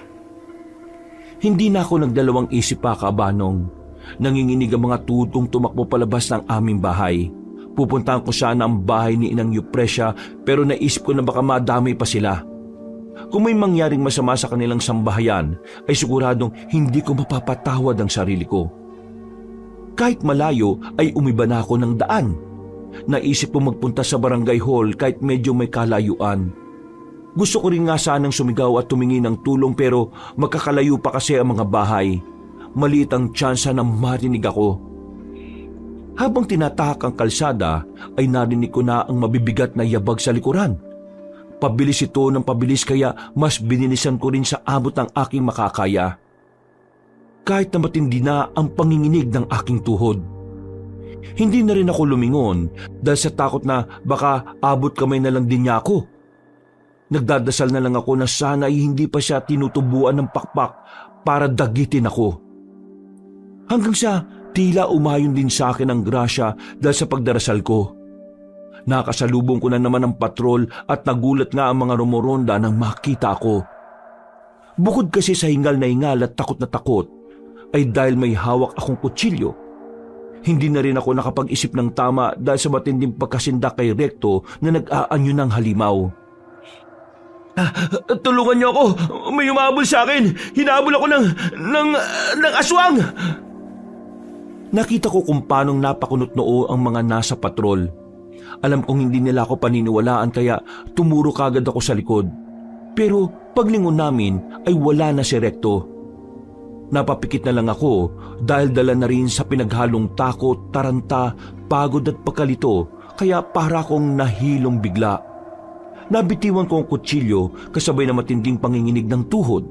Hindi na ako nagdalawang isip pa, Kabanong. Nanginginig ang mga tutong tumakbo palabas ng aming bahay. Pupuntahan ko sana ang bahay ni Inang Eupresia pero naisip ko na baka madamay pa sila. Kung may mangyaring masama sa kanilang sambahayan, ay siguradong hindi ko mapapatawad ang sarili ko. Kahit malayo ay umiba na ako ng daan. Naisip ko magpunta sa barangay hall kahit medyo may kalayuan. Gusto ko rin nga sanang sumigaw at tumingi ng tulong pero magkakalayo pa kasi ang mga bahay. Maliit ang tsansa na marinig ako. Habang tinatahak ang kalsada ay narinig ko na ang mabibigat na yabag sa likuran. Pabilis ito ng pabilis kaya mas binilisan ko rin sa abot ng aking makakaya. Kahit na matindi na ang panginginig ng aking tuhod. Hindi na rin ako lumingon dahil sa takot na baka abot kamay na lang din niya ako. Nagdadasal na lang ako na sana ay hindi pa siya tinutubuan ng pakpak para dagitin ako. Hanggang sa tila umayon din sa akin ang grasya dahil sa pagdarasal ko. Nakasalubong ko na naman ang patrol at nagulat nga ang mga rumoronda nang makita ako. Bukod kasi sa hingal na hingal at takot na takot, ay dahil may hawak akong kutsilyo. Hindi na rin ako nakapag-isip ng tama dahil sa matinding pagkasindak kay Recto na nag-aanyo ng halimaw. Tulungan niyo ako! May humabol sa akin! Hinabol ako ng aswang! Nakita ko kung paanong napakunot noo ang mga nasa patrol. Alam kong hindi nila ako paniniwalaan kaya tumuro kagad ako sa likod. Pero paglingon namin ay wala na si Recto. Napapikit na lang ako dahil dala na rin sa pinaghalong takot, taranta, pagod at pagkalito kaya para akong nahilong bigla. Nabitiwan ko ang kutsilyo kasabay na matinding panginginig ng tuhod.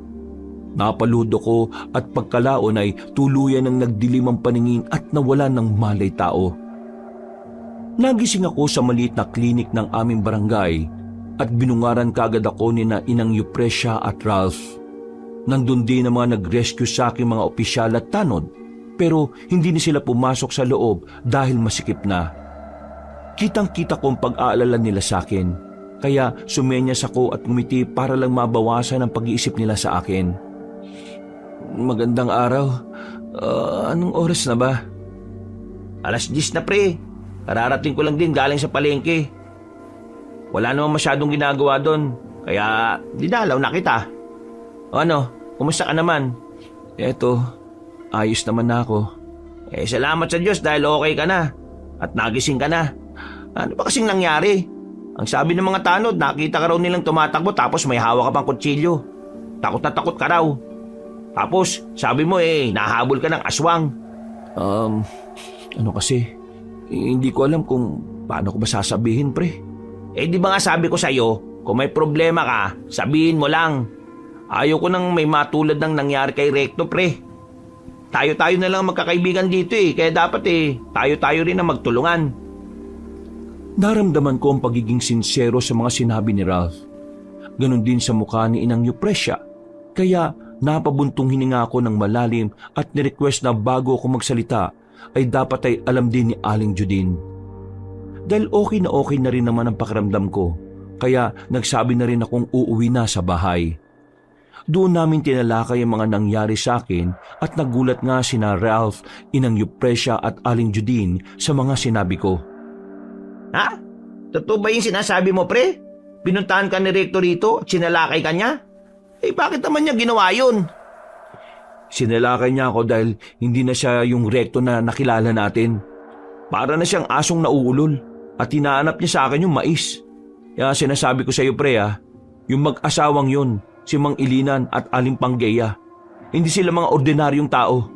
Napaluhod ako at pagkalaon ay tuluyan ng nagdilim ang paningin at nawala ng malay tao. Nagising ako sa maliit na klinik ng aming barangay at binungaran kagad ako ni na Inang Eupresia at Ralph. Nandun din ang mga nag-rescue sa aking mga opisyal at tanod pero hindi na sila pumasok sa loob dahil masikip na. Kitang-kita ko ang pag-aalala nila sa akin kaya sumenyas ako at ngumiti para lang mabawasan ang pag-iisip nila sa akin. Magandang araw. Anong oras na ba? 10:00 na pre. Kararating ko lang din galing sa palengke. Wala namang masyadong ginagawa doon, kaya dinalaw na kita. O ano, kumusta ka naman? Eto, ayos naman na ako. Salamat sa Diyos dahil okay ka na at nagising ka na. Ano ba kasing nangyari? Ang sabi ng mga tanod, nakita ka raw nilang tumatakbo tapos may hawak ka pang kutsilyo. Takot na takot ka raw. Tapos sabi mo nahabol ka ng aswang. Ano kasi? Hindi ko alam kung paano ko ba sasabihin, pre. Di ba nga sabi ko sa'yo, kung may problema ka, sabihin mo lang. Ayaw ko nang may matulad ng nangyari kay Recto, pre. Tayo-tayo na lang magkakaibigan dito kaya dapat tayo-tayo rin na magtulungan. Naramdaman ko ang pagiging sincero sa mga sinabi ni Ralph. Ganon din sa mukha ni Inang Eupresia. Kaya napabuntong hininga ako ng malalim at nirequest na bago ako magsalita ay dapat ay alam din ni Aling Judine. Dahil okay na rin naman ang pakiramdam ko, kaya nagsabi na rin akong uuwi na sa bahay. Doon namin tinalakay ang mga nangyari sa akin at nagulat nga sina Ralph, Inang Eupresia at Aling Judine sa mga sinabi ko. Ha? Totoo ba yung sinasabi mo, pre? Pinuntahan ka ni Recto rito at sinalakay ka niya? Bakit naman niya ginawa yun? Sinalakay niya ako dahil hindi na siya yung Recto na nakilala natin. Para na siyang asong nauulol at hinahanap niya sa akin yung mais. Kaya sinasabi ko sa iyo, pre, yung mag-asawang yun, si Mang Ilinan at Aling Panggeya. Hindi sila mga ordinaryong tao.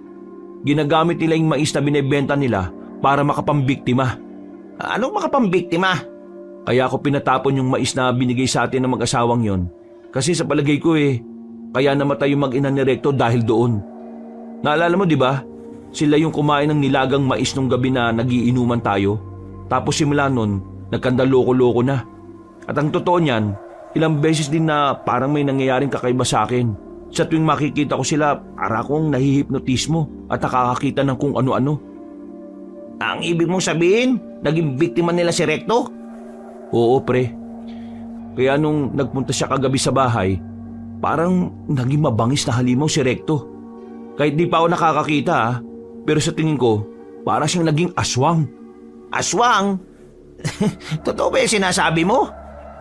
Ginagamit nila yung mais na binebenta nila para makapambiktima. Anong makapambiktima? Kaya ako pinatapon yung mais na binigay sa atin ng mag-asawang yon. Kasi sa palagay ko kaya namatay yung mag-ina ni Recto dahil doon. Naalala mo di ba? Sila yung kumain ng nilagang mais nung gabi na nagiinuman tayo. Tapos simula nun, nagkandaloko-loko na. At ang totoo niyan, ilang beses din na parang may nangyayaring kakaiba sa akin. Sa tuwing makikita ko sila, para akong nahihipnotismo at nakakakita ng kung ano-ano. Ang ibig mong sabihin, naging biktima nila si Recto? Oo, pre. Kaya nung nagpunta siya kagabi sa bahay, parang naging mabangis na halimaw si Recto. Kahit di pa ako nakakakita pero sa tingin ko, para siyang naging aswang. Aswang? Totoo ba yung sinasabi mo?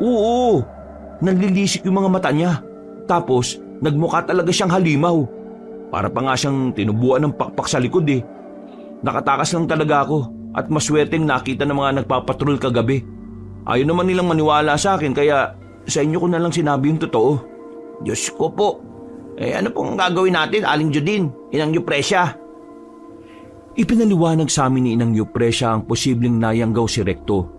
Oo, nanlilisik yung mga mata niya. Tapos, nagmukha talaga siyang halimaw. Para pa nga siyang tinubuan ng pakpak sa likod Nakatakas lang talaga ako at maswerteng nakita ng mga nagpapatrol kagabi. Ayaw naman nilang maniwala sa akin kaya sa inyo ko na lang sinabi yung totoo. Diyos ko po. Ano pong gagawin natin, Aling Judin, Inang Yupresya? Ipinaliwanag sa amin ni Inang Yupresya ang posibleng nayanggaw si Recto.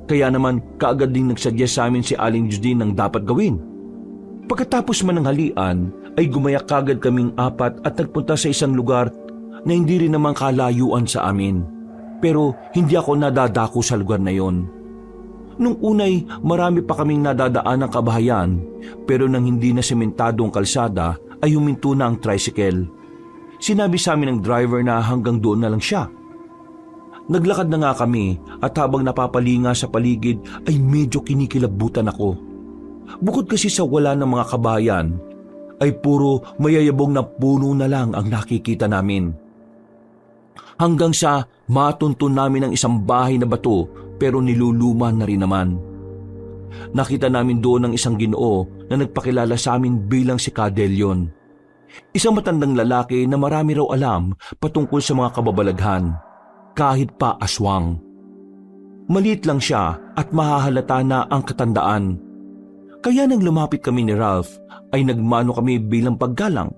Kaya naman kaagad ding nagsuggest sa amin si Aling Judin ng dapat gawin. Pagkatapos man ng halian ay gumayak kagad kaming apat at nagpunta sa isang lugar na hindi rin naman kalayuan sa amin. Pero hindi ako nadadako sa lugar na yon. Nung unay marami pa kaming nadadaan ng kabahayan pero nang hindi na sementadong kalsada ay huminto na ang tricycle. Sinabi sa amin ng driver na hanggang doon na lang siya. Naglakad na nga kami at habang napapalinga sa paligid ay medyo kinikilabutan ako. Bukod kasi sa wala ng mga kabahayan ay puro mayayabong na puno na lang ang nakikita namin. Hanggang sa matuntun namin ang isang bahay na bato pero niluluman na rin naman. Nakita namin doon ang isang Ginoo na nagpakilala sa amin bilang si Cadelion. Isang matandang lalaki na marami raw alam patungkol sa mga kababalaghan, kahit pa aswang. Maliit lang siya at mahahalata na ang katandaan. Kaya nang lumapit kami ni Ralph ay nagmano kami bilang paggalang.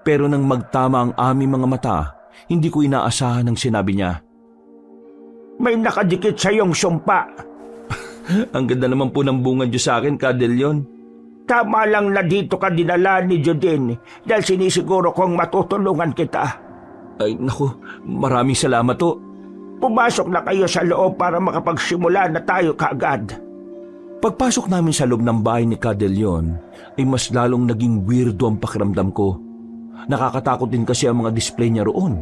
Pero nang magtama ang aming mga mata, hindi ko inaasahan ang sinabi niya. May nakadikit sa iyong sumpa. Ang ganda naman po ng bungad niyo sa akin, Cadelion. Tama lang na dito ka dinala ni Judin dahil sinisiguro kong matutulungan kita. Ay, naku, maraming salamat to. Pumasok na kayo sa loob para makapagsimula na tayo kaagad. Pagpasok namin sa loob ng bahay ni Cadelion, ay mas lalong naging weirdo ang pakiramdam ko. Nakakatakot din kasi ang mga display niya roon,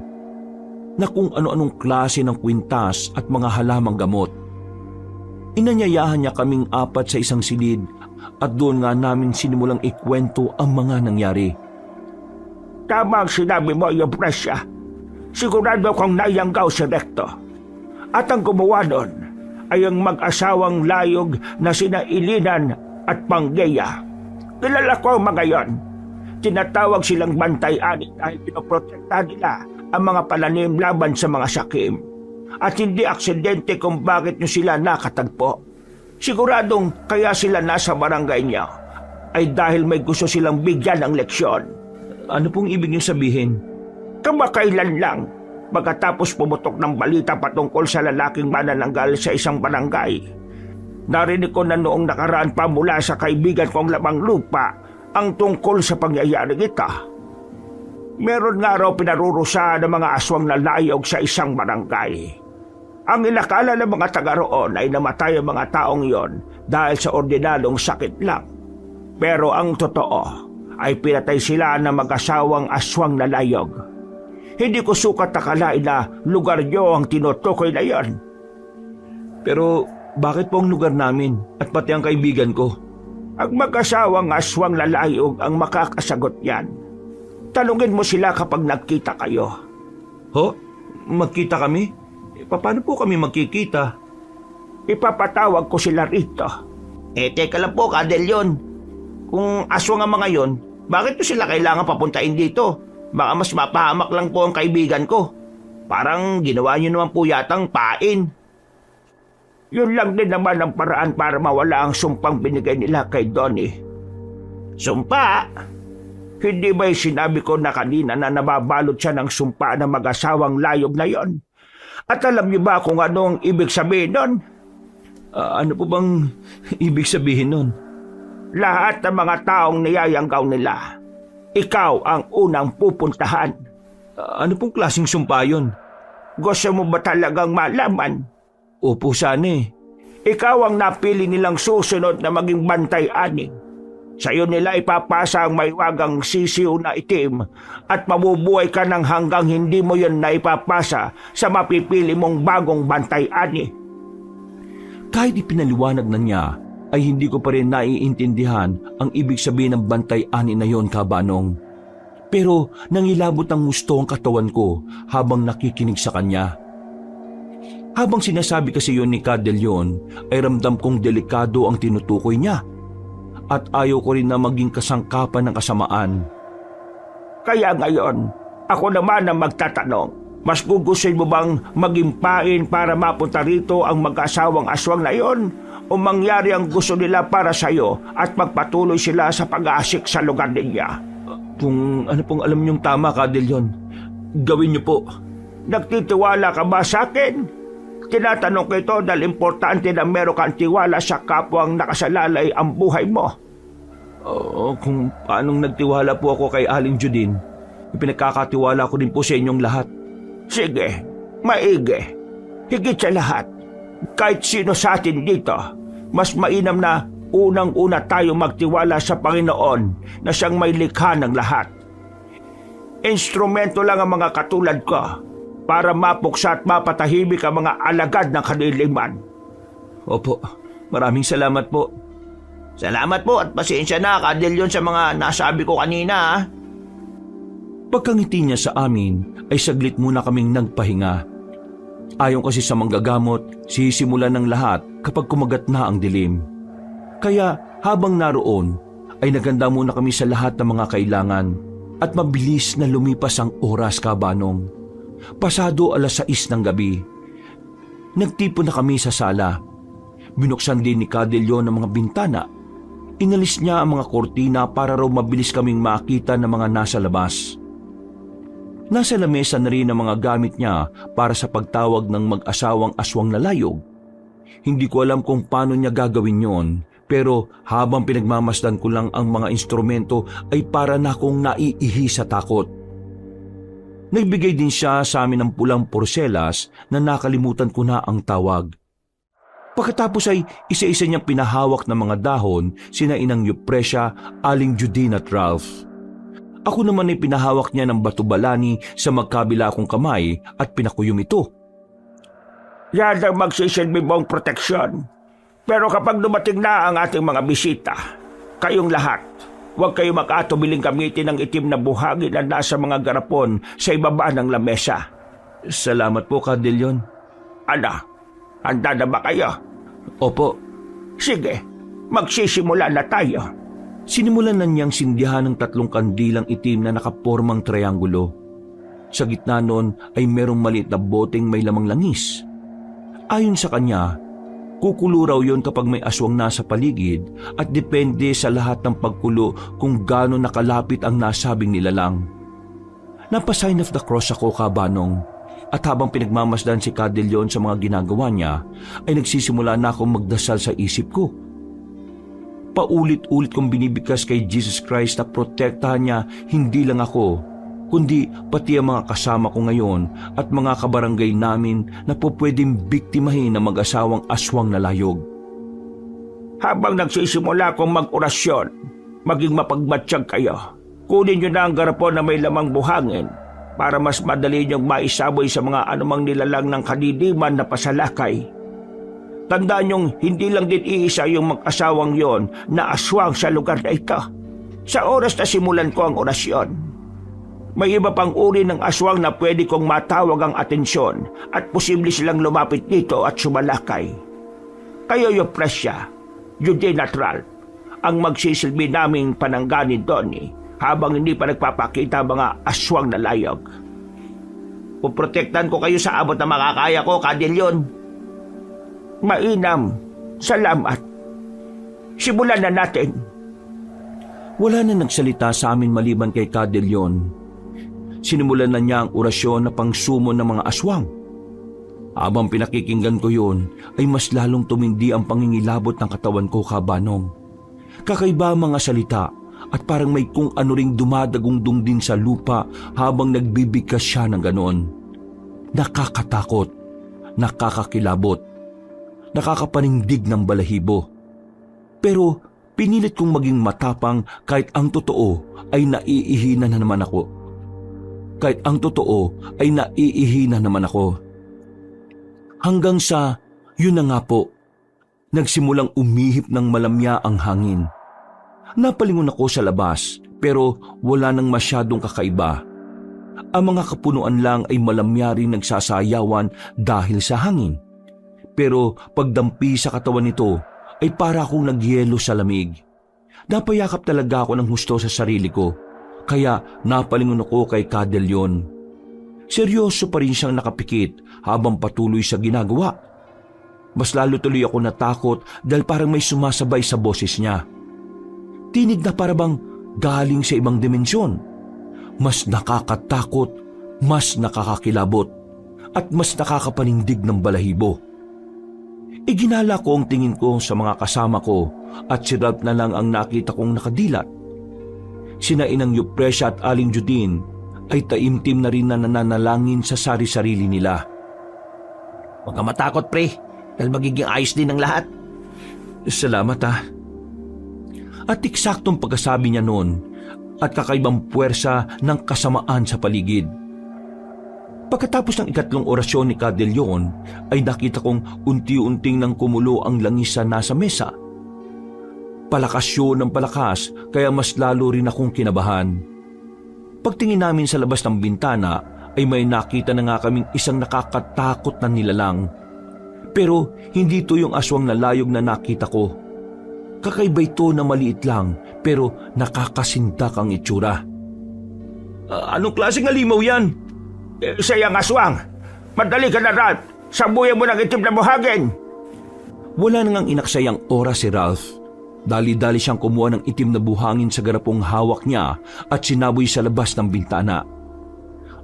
na kung ano-anong klase ng kwintas at mga halamang gamot. Inanyayahan niya kaming apat sa isang silid at doon nga namin sinimulang ikwento ang mga nangyari. Tama ang sinabi mo, Yupresya. Sigurado kong nayanggaw si Recto. At ang gumawa nun ay ang mag-asawang layog na sina Ilinan at Panggeya. Kilala ko ang mga yon. Tinatawag silang bantay-ani dahil pinoprotektahan nila ang mga pananim laban sa mga sakim. At hindi aksidente kung bakit nyo sila nakatagpo. Siguradong kaya sila nasa barangay niya ay dahil may gusto silang bigyan ng leksyon. Ano pong ibig niyo sabihin? Kamakailan lang, pagkatapos pumutok ng balita patungkol sa lalaking manananggal sa isang barangay. Narinig ko na noong nakaraan pa mula sa kaibigan kong lamang lupa ang tungkol sa pangyayaring ito. Meron nga raw pinarurusa ng mga aswang na layog sa isang barangay. Ang inakala ng mga taga roon ay namatay ang mga taong iyon dahil sa ordinalong sakit lang. Pero ang totoo ay pinatay sila ng mag-asawang aswang na layog. Hindi ko sukat akalain na lugar niyo ang tinutukoy na iyon. Pero bakit po ang lugar namin at pati ang kaibigan ko? Ang mag-asawang aswang na layog ang makakasagot yan. Tanungin mo sila kapag nagkita kayo. Ho? Magkita kami? Paano po kami magkikita? Ipapatawag ko sila rito. Teka lang po, Cadelion. Kung aswang ang mga yon, bakit po sila kailangan papuntain dito? Baka mas mapahamak lang po ang kaibigan ko. Parang ginawa niyo naman po yatang pain. Yun lang din naman ang paraan para mawala ang sumpang binigay nila kay Donnie. Sumpa? Hindi ba'y sinabi ko na kanina na nababalot siya ng sumpa ng mag-asawang layog na yon? At alam niyo ba kung anong ibig sabihin nun? Ano po bang ibig sabihin nun? Lahat ng mga taong niyayanggaw nila, ikaw ang unang pupuntahan. Ano pong klaseng sumpa yun? Gusto mo ba talagang malaman? Opo, sana eh. Ikaw ang napili nilang susunod na maging bantay-aning. Sa'yo nila ipapasa ang maywagang sisiw na itim at mabubuhay ka ng hanggang hindi mo yun na ipapasa sa mapipili mong bagong bantay-ani. Kahit ipinaliwanag na niya, ay hindi ko pa rin naiintindihan ang ibig sabihin ng bantay-ani na yon, Kabanong. Pero nangilabot ng gusto ang katawan ko habang nakikinig sa kanya. Habang sinasabi kasi yun ni Cadelion, ay ramdam kong delikado ang tinutukoy niya. At ayaw ko rin na maging kasangkapan ng kasamaan. Kaya ngayon, ako naman ang magtatanong, mas gugustuhin mo bang maging pain para mapunta rito ang mag-asawang aswang na yon? O mangyari ang gusto nila para sa'yo at magpatuloy sila sa pag-aasik sa lugar niya? Kung ano pong alam niyong tama, Cadelion, gawin niyo po. Nagtitiwala ka ba sa akin? Tinatanong ko ito dahil importante na meron kang tiwala sa kapwang nakasalalay ang buhay mo. Oo, kung paanong nagtiwala po ako kay Aling Judine, ipinagkakatiwala ko din po sa inyong lahat. Sige, maigi. Higit sa lahat, kahit sino sa atin dito, mas mainam na unang-una tayo magtiwala sa Panginoon na siyang may likha ng lahat. Instrumento lang ang mga katulad ko para mapuksa at mapatahimik ang mga alagad ng kaniliman. Opo, maraming salamat po. Salamat po at pasensya na, Cadelion, sa mga nasabi ko kanina. Pagkangiti niya sa amin, ay saglit muna kaming nagpahinga. Ayon kasi sa manggagamot, sisimulan ng lahat kapag kumagat na ang dilim. Kaya habang naroon, ay naganda muna kami sa lahat ng mga kailangan at mabilis na lumipas ang oras, Kabanong. Pasado 6:00 ng gabi. Nagtipon na kami sa sala. Binuksan din ni Cadelion ang mga bintana. Inalis niya ang mga kortina para raw mabilis kaming makita ng mga nasa labas. Nasa lamesa na rin ang mga gamit niya para sa pagtawag ng mag-asawang aswang na layog. Hindi ko alam kung paano niya gagawin yon, pero habang pinagmamasdan ko lang ang mga instrumento ay para na akong naiihi sa takot. Nagbigay din siya sa amin ng pulang porselas na nakalimutan ko na ang tawag. Pagkatapos ay isa-isa niyang pinahawak ng mga dahon sina Inang Eupresia, Aling Judine at Ralph. Ako naman ay pinahawak niya ng batubalani sa magkabila kong kamay at pinakuyom ito. Yan ang magsisilbi mong proteksyon. Pero kapag dumating na ang ating mga bisita, kayong lahat, huwag kayo makatubiling gamitin ng itim na buhangin na nasa mga garapon sa ibaba ng lamesa. Salamat po, Cadelion. Ano? Handa na ba kayo? Opo. Sige, magsisimula na tayo. Sinimulan na niyang sindihan ng 3 kandilang itim na nakapormang triangulo. Sa gitna nun ay merong maliit na boteng may lamang langis. Ayon sa kanya, kukulo raw yun kapag may aswang nasa paligid at depende sa lahat ng pagkulo kung gaano nakalapit ang nasabing nilalang. Napasign of the cross ako, Kabanong, at habang pinagmamasdan si Cadelion sa mga ginagawa niya, ay nagsisimula na akong magdasal sa isip ko. Paulit-ulit kong binibigkas kay Jesus Christ na protektahan niya hindi lang ako, kundi pati ang mga kasama ko ngayon at mga kabarangay namin na po pwedeng biktimahin ng mag-asawang aswang na layog. Habang nagsisimula akong mag-orasyon, maging mapagmatsyag kayo. Kunin niyo na ang garapon na may lamang buhangin para mas madali niyong maisaboy sa mga anumang nilalang ng kadidiman na pasalakay. Tandaan niyong hindi lang din iisa yung mag-asawang yon na aswang sa lugar na ito. Sa oras na simulan ko ang orasyon, may iba pang uri ng aswang na pwede kong matawag ang atensyon at posible silang lumapit dito at sumalakay. Kayo, Eupresia, Judine at Ralph, ang magsisilbi naming panangganin doon habang hindi pa nagpapakita mga aswang na layog. Puprotektan ko kayo sa abot na makakaya ko, Cadelion. Mainam. Salamat. Simulan na natin. Wala na nagsalita sa amin maliban kay Cadelion. Sinimulan na niya ang orasyon na pangsumo ng mga aswang. Habang pinakikinggan ko yon, ay mas lalong tumindi ang pangingilabot ng katawan ko, Kabanong. Kakaiba ang mga salita at parang may kung ano ring dumadagundong din sa lupa habang nagbibigkas siya ng ganon. Nakakatakot, nakakakilabot, nakakapanindig ng balahibo. Pero pinilit kong maging matapang kahit ang totoo ay naiihina na naman ako. Kahit ang totoo ay naiihina naman ako. Hanggang sa, yun na nga po, nagsimulang umihip ng malamya ang hangin. Napalingon ako sa labas pero wala nang masyadong kakaiba. Ang mga kapunuan lang ay malamya rin nagsasayawan dahil sa hangin. Pero pagdampi sa katawan nito ay para akong nagyelo sa lamig. Napayakap talaga ako ng husto sa sarili ko. Kaya napalingon ako kay Cadelion. Seryoso pa rin siyang nakapikit habang patuloy sa ginagawa. Mas lalo tuloy ako natakot dahil parang may sumasabay sa boses niya. Tinig na parabang galing sa ibang dimensyon. Mas nakakatakot, mas nakakakilabot, at mas nakakapanindig ng balahibo. Iginala ko ang tingin ko sa mga kasama ko at si Ralph na lang ang nakita kong nakadilat. Sina Inang Eupresia at Aling Judine ay taimtim na rin na nananalangin sa sari-sarili nila. Huwag ka matakot, pre, dahil magiging ayos din ang lahat. Salamat ha. At eksaktong pagkasabi niya noon at kakaibang puwersa ng kasamaan sa paligid. Pagkatapos ng ikatlong orasyon ni Cadelion ay nakita kong unti-unting nang kumulo ang langis sa nasa mesa. Palakas yun ng palakas kaya mas lalo rin akong kinabahan. Pagtingin namin sa labas ng bintana ay may nakita na nga kaming isang nakakatakot na nilalang. Pero hindi ito yung aswang na layog na nakita ko. Kakaiba ito na maliit lang pero nakakasindak ang itsura. Anong klaseng alimaw yan? Sayang aswang. Madali ka na, Ralph. Sabuyan mo ng itim na buhagin. Wala nang inaksayang oras si Ralph. Dali-dali siyang kumuha ng itim na buhangin sa garapong hawak niya at sinaboy sa labas ng bintana.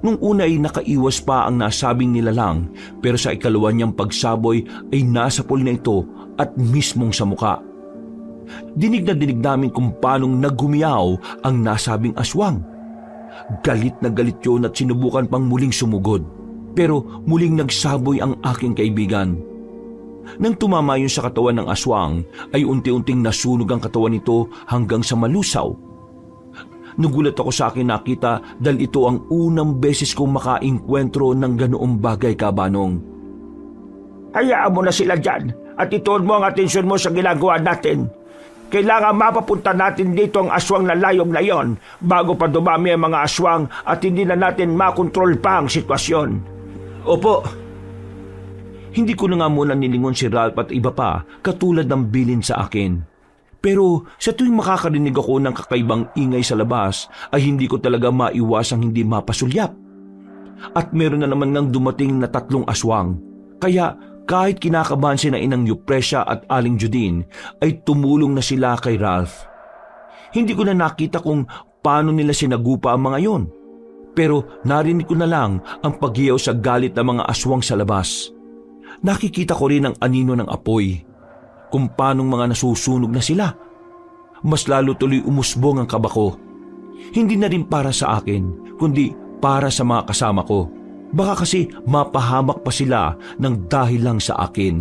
Nung una ay nakaiwas pa ang nasabing nilalang pero sa ikalawa niyang pagsaboy ay nasapol na ito at mismong sa muka. Dinig na dinig namin kung paanong naggumiyaw ang nasabing aswang. Galit na galit yun at sinubukan pang muling sumugod pero muling nagsaboy ang aking kaibigan. Nang tumama yun sa katawan ng aswang, ay unti-unting nasunog ang katawan nito hanggang sa malusaw. Nagulat ako sa akin nakita dahil ito ang unang beses kong makainkwentro ng ganoong bagay, Kabanong. Hayaan mo na sila dyan at ituon mo ang atensyon mo sa ginagawa natin. Kailangan mapapunta natin dito ang aswang na layog na yon bago pa dumami ang mga aswang at hindi na natin makontrol pa ang sitwasyon. Opo. Hindi ko na nga muna nilingon si Ralph at iba pa katulad ng bilin sa akin. Pero sa tuwing makakarinig ako ng kakaibang ingay sa labas ay hindi ko talaga maiwasang hindi mapasulyap. At meron na naman ngang dumating na 3 aswang. Kaya kahit kinakabahan si na Inang Eupresia at Aling Judine ay tumulong na sila kay Ralph. Hindi ko na nakita kung paano nila sinagupa ang mga yon. Pero narinig ko na lang ang paghiyaw sa galit ng mga aswang sa labas. Nakikita ko rin ang anino ng apoy, kung paanong mga nasusunog na sila. Mas lalo tuloy umusbong ang kaba ko. Hindi na rin para sa akin, kundi para sa mga kasama ko. Baka kasi mapahamak pa sila ng dahil lang sa akin.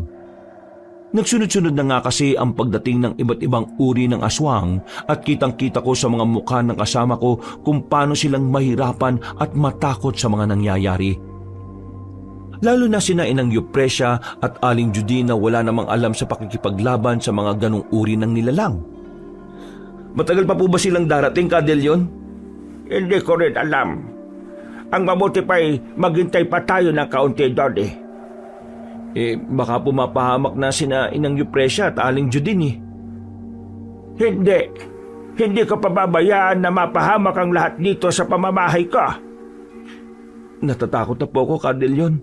Nagsunod-sunod na nga kasi ang pagdating ng iba't ibang uri ng aswang at kitang-kita ko sa mga mukha ng kasama ko kung paano silang mahirapan at matakot sa mga nangyayari. Lalo na sina Inang Eupresia at Aling Judine na wala namang alam sa pakikipaglaban sa mga ganong uri ng nilalang. Matagal pa po ba silang darating, Cadelion? Hindi ko rin alam. Ang mabuti pa'y maghintay pa tayo ng kaunti, Dodi. Baka pumapahamak na sina Inang Eupresia at Aling Judine Hindi. Hindi ko pababayaan na mapahamak ang lahat dito sa pamamahay ko. Natatakot na po ako, Cadelion.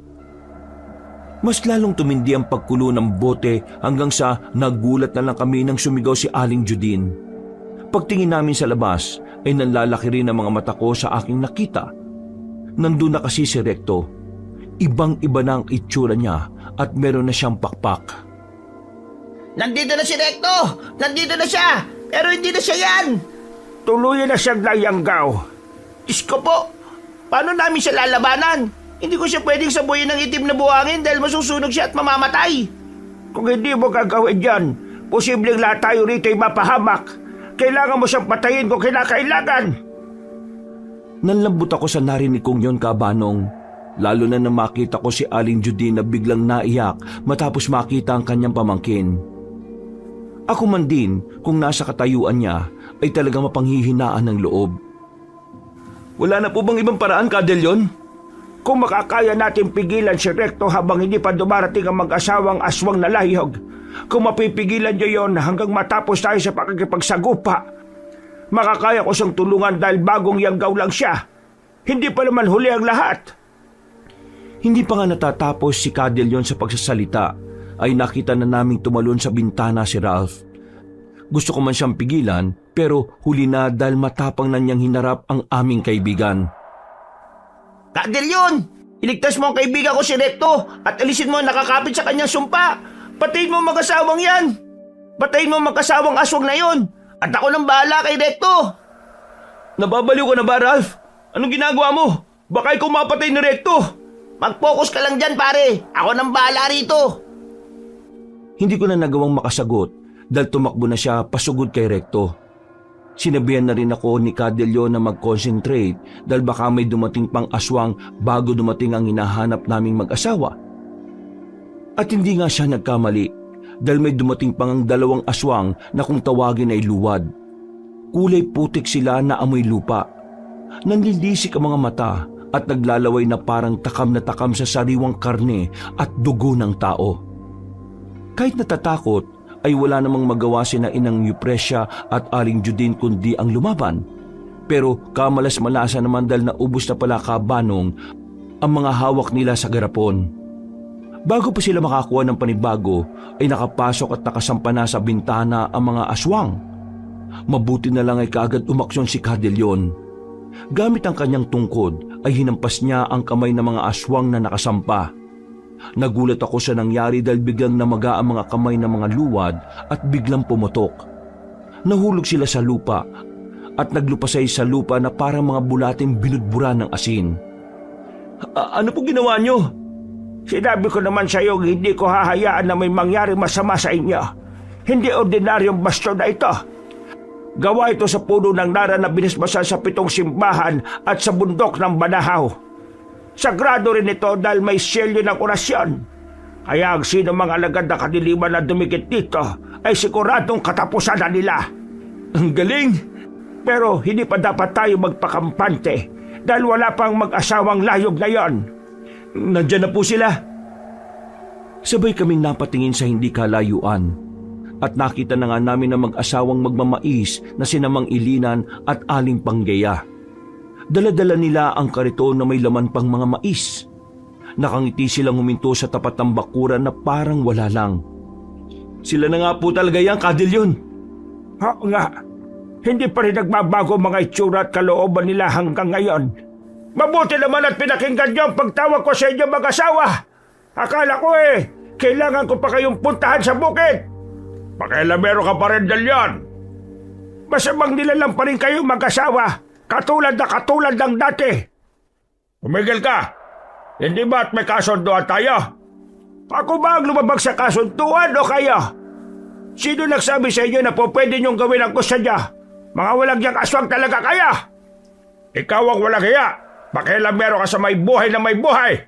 Mas lalong tumindi ang pagkulo ng bote hanggang sa nagulat na lang kami nang sumigaw si Aling Judine. Pagtingin namin sa labas ay nanlalaki rin ang mga mata ko sa aking nakita. Nandun na kasi si Recto. Ibang-iba na ang itsura niya at meron na siyang pakpak. Nandito na si Recto! Nandito na siya! Pero hindi na siya yan! Tuluyan na siyang layanggaw. Diyos ko po! Paano namin siya lalabanan? Hindi ko siya pwedeng sabuyin ng itim na buhangin dahil masusunog siya at mamamatay. Kung hindi mo gagawin yan, posibleng lahat tayo rito ay mapahamak. Kailangan mo siyang patayin kung kinakailangan. Nanlambot ako sa narinig kong yon, Kabanong. Lalo na nang makita ko si Aling Judy na biglang naiyak matapos makita ang kanyang pamangkin. Ako man din, kung nasa katayuan niya, ay talagang mapanghihinaan ng loob. Wala na po bang ibang paraan, Kadelyon? Kung makakaya natin pigilan si Recto habang hindi pa dumarating ang mag-asawang aswang na layog, kung mapipigilan niyo yon hanggang matapos tayo sa pakikipagsagupa, makakaya ko siyang tulungan dahil bagong yanggaw lang siya. Hindi pa naman huli ang lahat. Hindi pa nga natatapos si Cadellion sa pagsasalita ay nakita na naming tumalon sa bintana si Ralph. Gusto ko man siyang pigilan pero huli na dahil matapang na niyang hinarap ang aming kaibigan. Cadelyon! Iligtas mo ang kaibigan ko si Recto at alisin mo ang nakakapit sa kanyang sumpa. Patayin mo ang mag-asawang yan. Patayin mo ang mag-asawang aswang na yon. At ako nang bahala kay Recto. Nababaliw ka na ba, Ralph? Anong ginagawa mo? Baka ikaw mapatay ni Recto. Mag-focus ka lang dyan, pare. Ako nang bahala rito. Hindi ko na nagawang makasagot dahil tumakbo na siya pasugod kay Recto. Sinabihan na rin ako ni Cadellion na mag-concentrate dahil baka may dumating pang aswang bago dumating ang hinahanap naming mag-asawa. At hindi nga siya nagkamali dahil may dumating pang ang dalawang aswang na kung tawagin ay luwad. Kulay putik sila na amoy lupa. Nanlilisik ang mga mata at naglalaway na parang takam na takam sa sariwang karne at dugo ng tao. Kahit natatakot ay wala namang magawa sina Inang Eupresia at Aling Judine kundi ang lumaban. Pero kamalas-malasa naman dahil naubos na pala, Kabanong, ang mga hawak nila sa garapon. Bago pa sila makakuha ng panibago ay nakapasok at nakasampa na sa bintana ang mga aswang. Mabuti na lang ay kaagad umaksyon si Cadellion. Gamit ang kanyang tungkod ay hinampas niya ang kamay ng mga aswang na nakasampa. Nagulat ako sa nangyari dahil biglang namaga ang mga kamay ng mga luwad at biglang pumutok. Nahulog sila sa lupa at naglupasay sa lupa na parang mga bulating binudbura ng asin. Ano po ginawa niyo? Sinabi ko naman sa iyo, hindi ko hahayaan na may mangyari masama sa inyo. Hindi ordinaryong baston na ito. Gawa ito sa puno ng nara na binisbasan sa 7 simbahan at sa bundok ng Banahaw. Sagrado rin ito dahil may selyo ng orasyon. Kaya ang sino mga alagad na kadiliman na dumikit dito ay siguradong katapusan na nila. Ang galing! Pero hindi pa dapat tayo magpakampante dahil wala pang mag-asawang layog na yon. Nandiyan na po sila. Sabay kaming napatingin sa hindi kalayuan at nakita na nga namin na mag-asawang magmamais na sina Mang Ilinan at Aling Panggaya. Dala-dala nila ang kariton na may laman pang mga mais. Nakangiti silang huminto sa tapat ng bakuran na parang wala lang. Sila na nga po talaga yan, Cadellion. Oo nga. Hindi pa rin nagbabago mga itsura at kalooban nila hanggang ngayon. Mabuti naman at pinakinggan niyo ang pagtawag ko sa inyo mag-asawa. Akala ko kailangan ko pa kayong puntahan sa bukid. Pakialamero ka pa rin, Dalyon. Masamang nilalang pa rin kayong mag-asawa, katulad ng dati. Umigil ka. Hindi ba at may kasunduan tayo? Ako ba ang lumabag sa kasunduan o kayo? Sino nagsabi sa inyo na po pwede niyong gawin ang gusto niya? Mga walang diyang aswang talaga kaya. Ikaw ang walang hiya. Pakialamero ka sa may buhay na may buhay.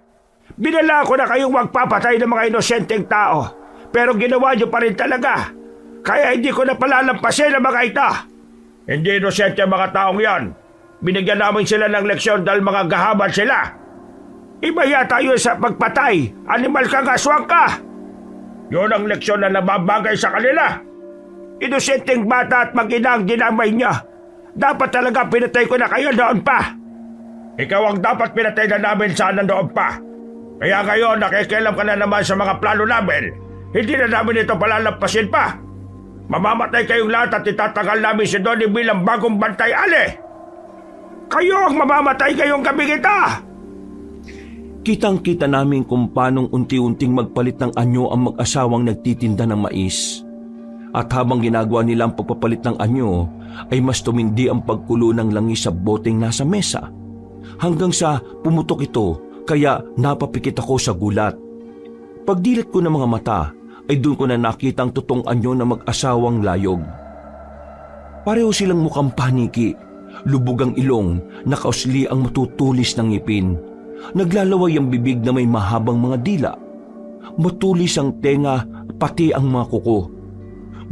Binala ko na kayong magpapatay ng mga inosenteng tao. Pero ginawa niyo pa rin talaga. Kaya hindi ko na palalampasin ang mga ito. Hindi inosente ang mga taong yan. Binigyan namin sila ng leksyon dahil mga gahaman sila. Iba yata yun sa pagpatay. Animal kang aswang ka. Yun ang leksyon na nababagay sa kanila. Inosenteng bata at mag-ina ang ginamay niya. Dapat talaga pinatay ko na kayo noon pa. Ikaw ang dapat pinatay na namin sana noon pa. Kaya ngayon nakikialam ka na naman sa mga plano namin. Hindi na namin ito palalampasin pa. Mamamatay kayong lahat at itatagal namin si Donnie bilang bagong bantay ali. Kayo ang mamamatay ngayong gabi kita. Kitang-kita namin kung paanong unti-unting magpalit ng anyo ang mag-asawang nagtitinda ng mais. At habang ginagawa nila ang pagpapalit ng anyo, ay mas tumindi ang pagkulo ng langis sa boteng nasa mesa. Hanggang sa pumutok ito, kaya napapikit ako sa gulat. Pagdilat ko ng mga mata, ay doon ko na nakita ang totoong anyo na mag-asawang layog. Pareho silang mukhang paniki, lubog ang ilong, nakausli ang matutulis ng ngipin. Naglalaway ang bibig na may mahabang mga dila. Matulis ang tenga, pati ang mga kuko.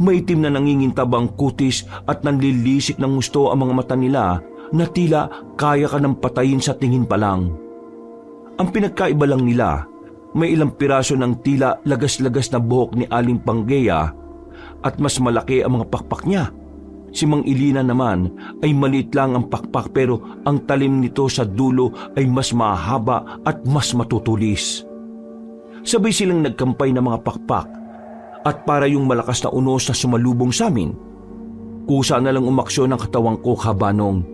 Maitim na nangingintab ang kutis at nanlilisik ng gusto ang mga mata nila na tila kaya ka ng patayin sa tingin pa lang. Ang pinagkaiba lang nila, may ilang piraso ng tila lagas-lagas na buhok ni Aling Panggeya at mas malaki ang mga pakpak niya. Si Mang Ilina naman ay maliit lang ang pakpak pero ang talim nito sa dulo ay mas mahaba at mas matutulis. Sabay silang nagkampay ng mga pakpak at para yung malakas na unos na sumalubong sa amin. Kusa na lang umaksyon ang katawang ko kabanong.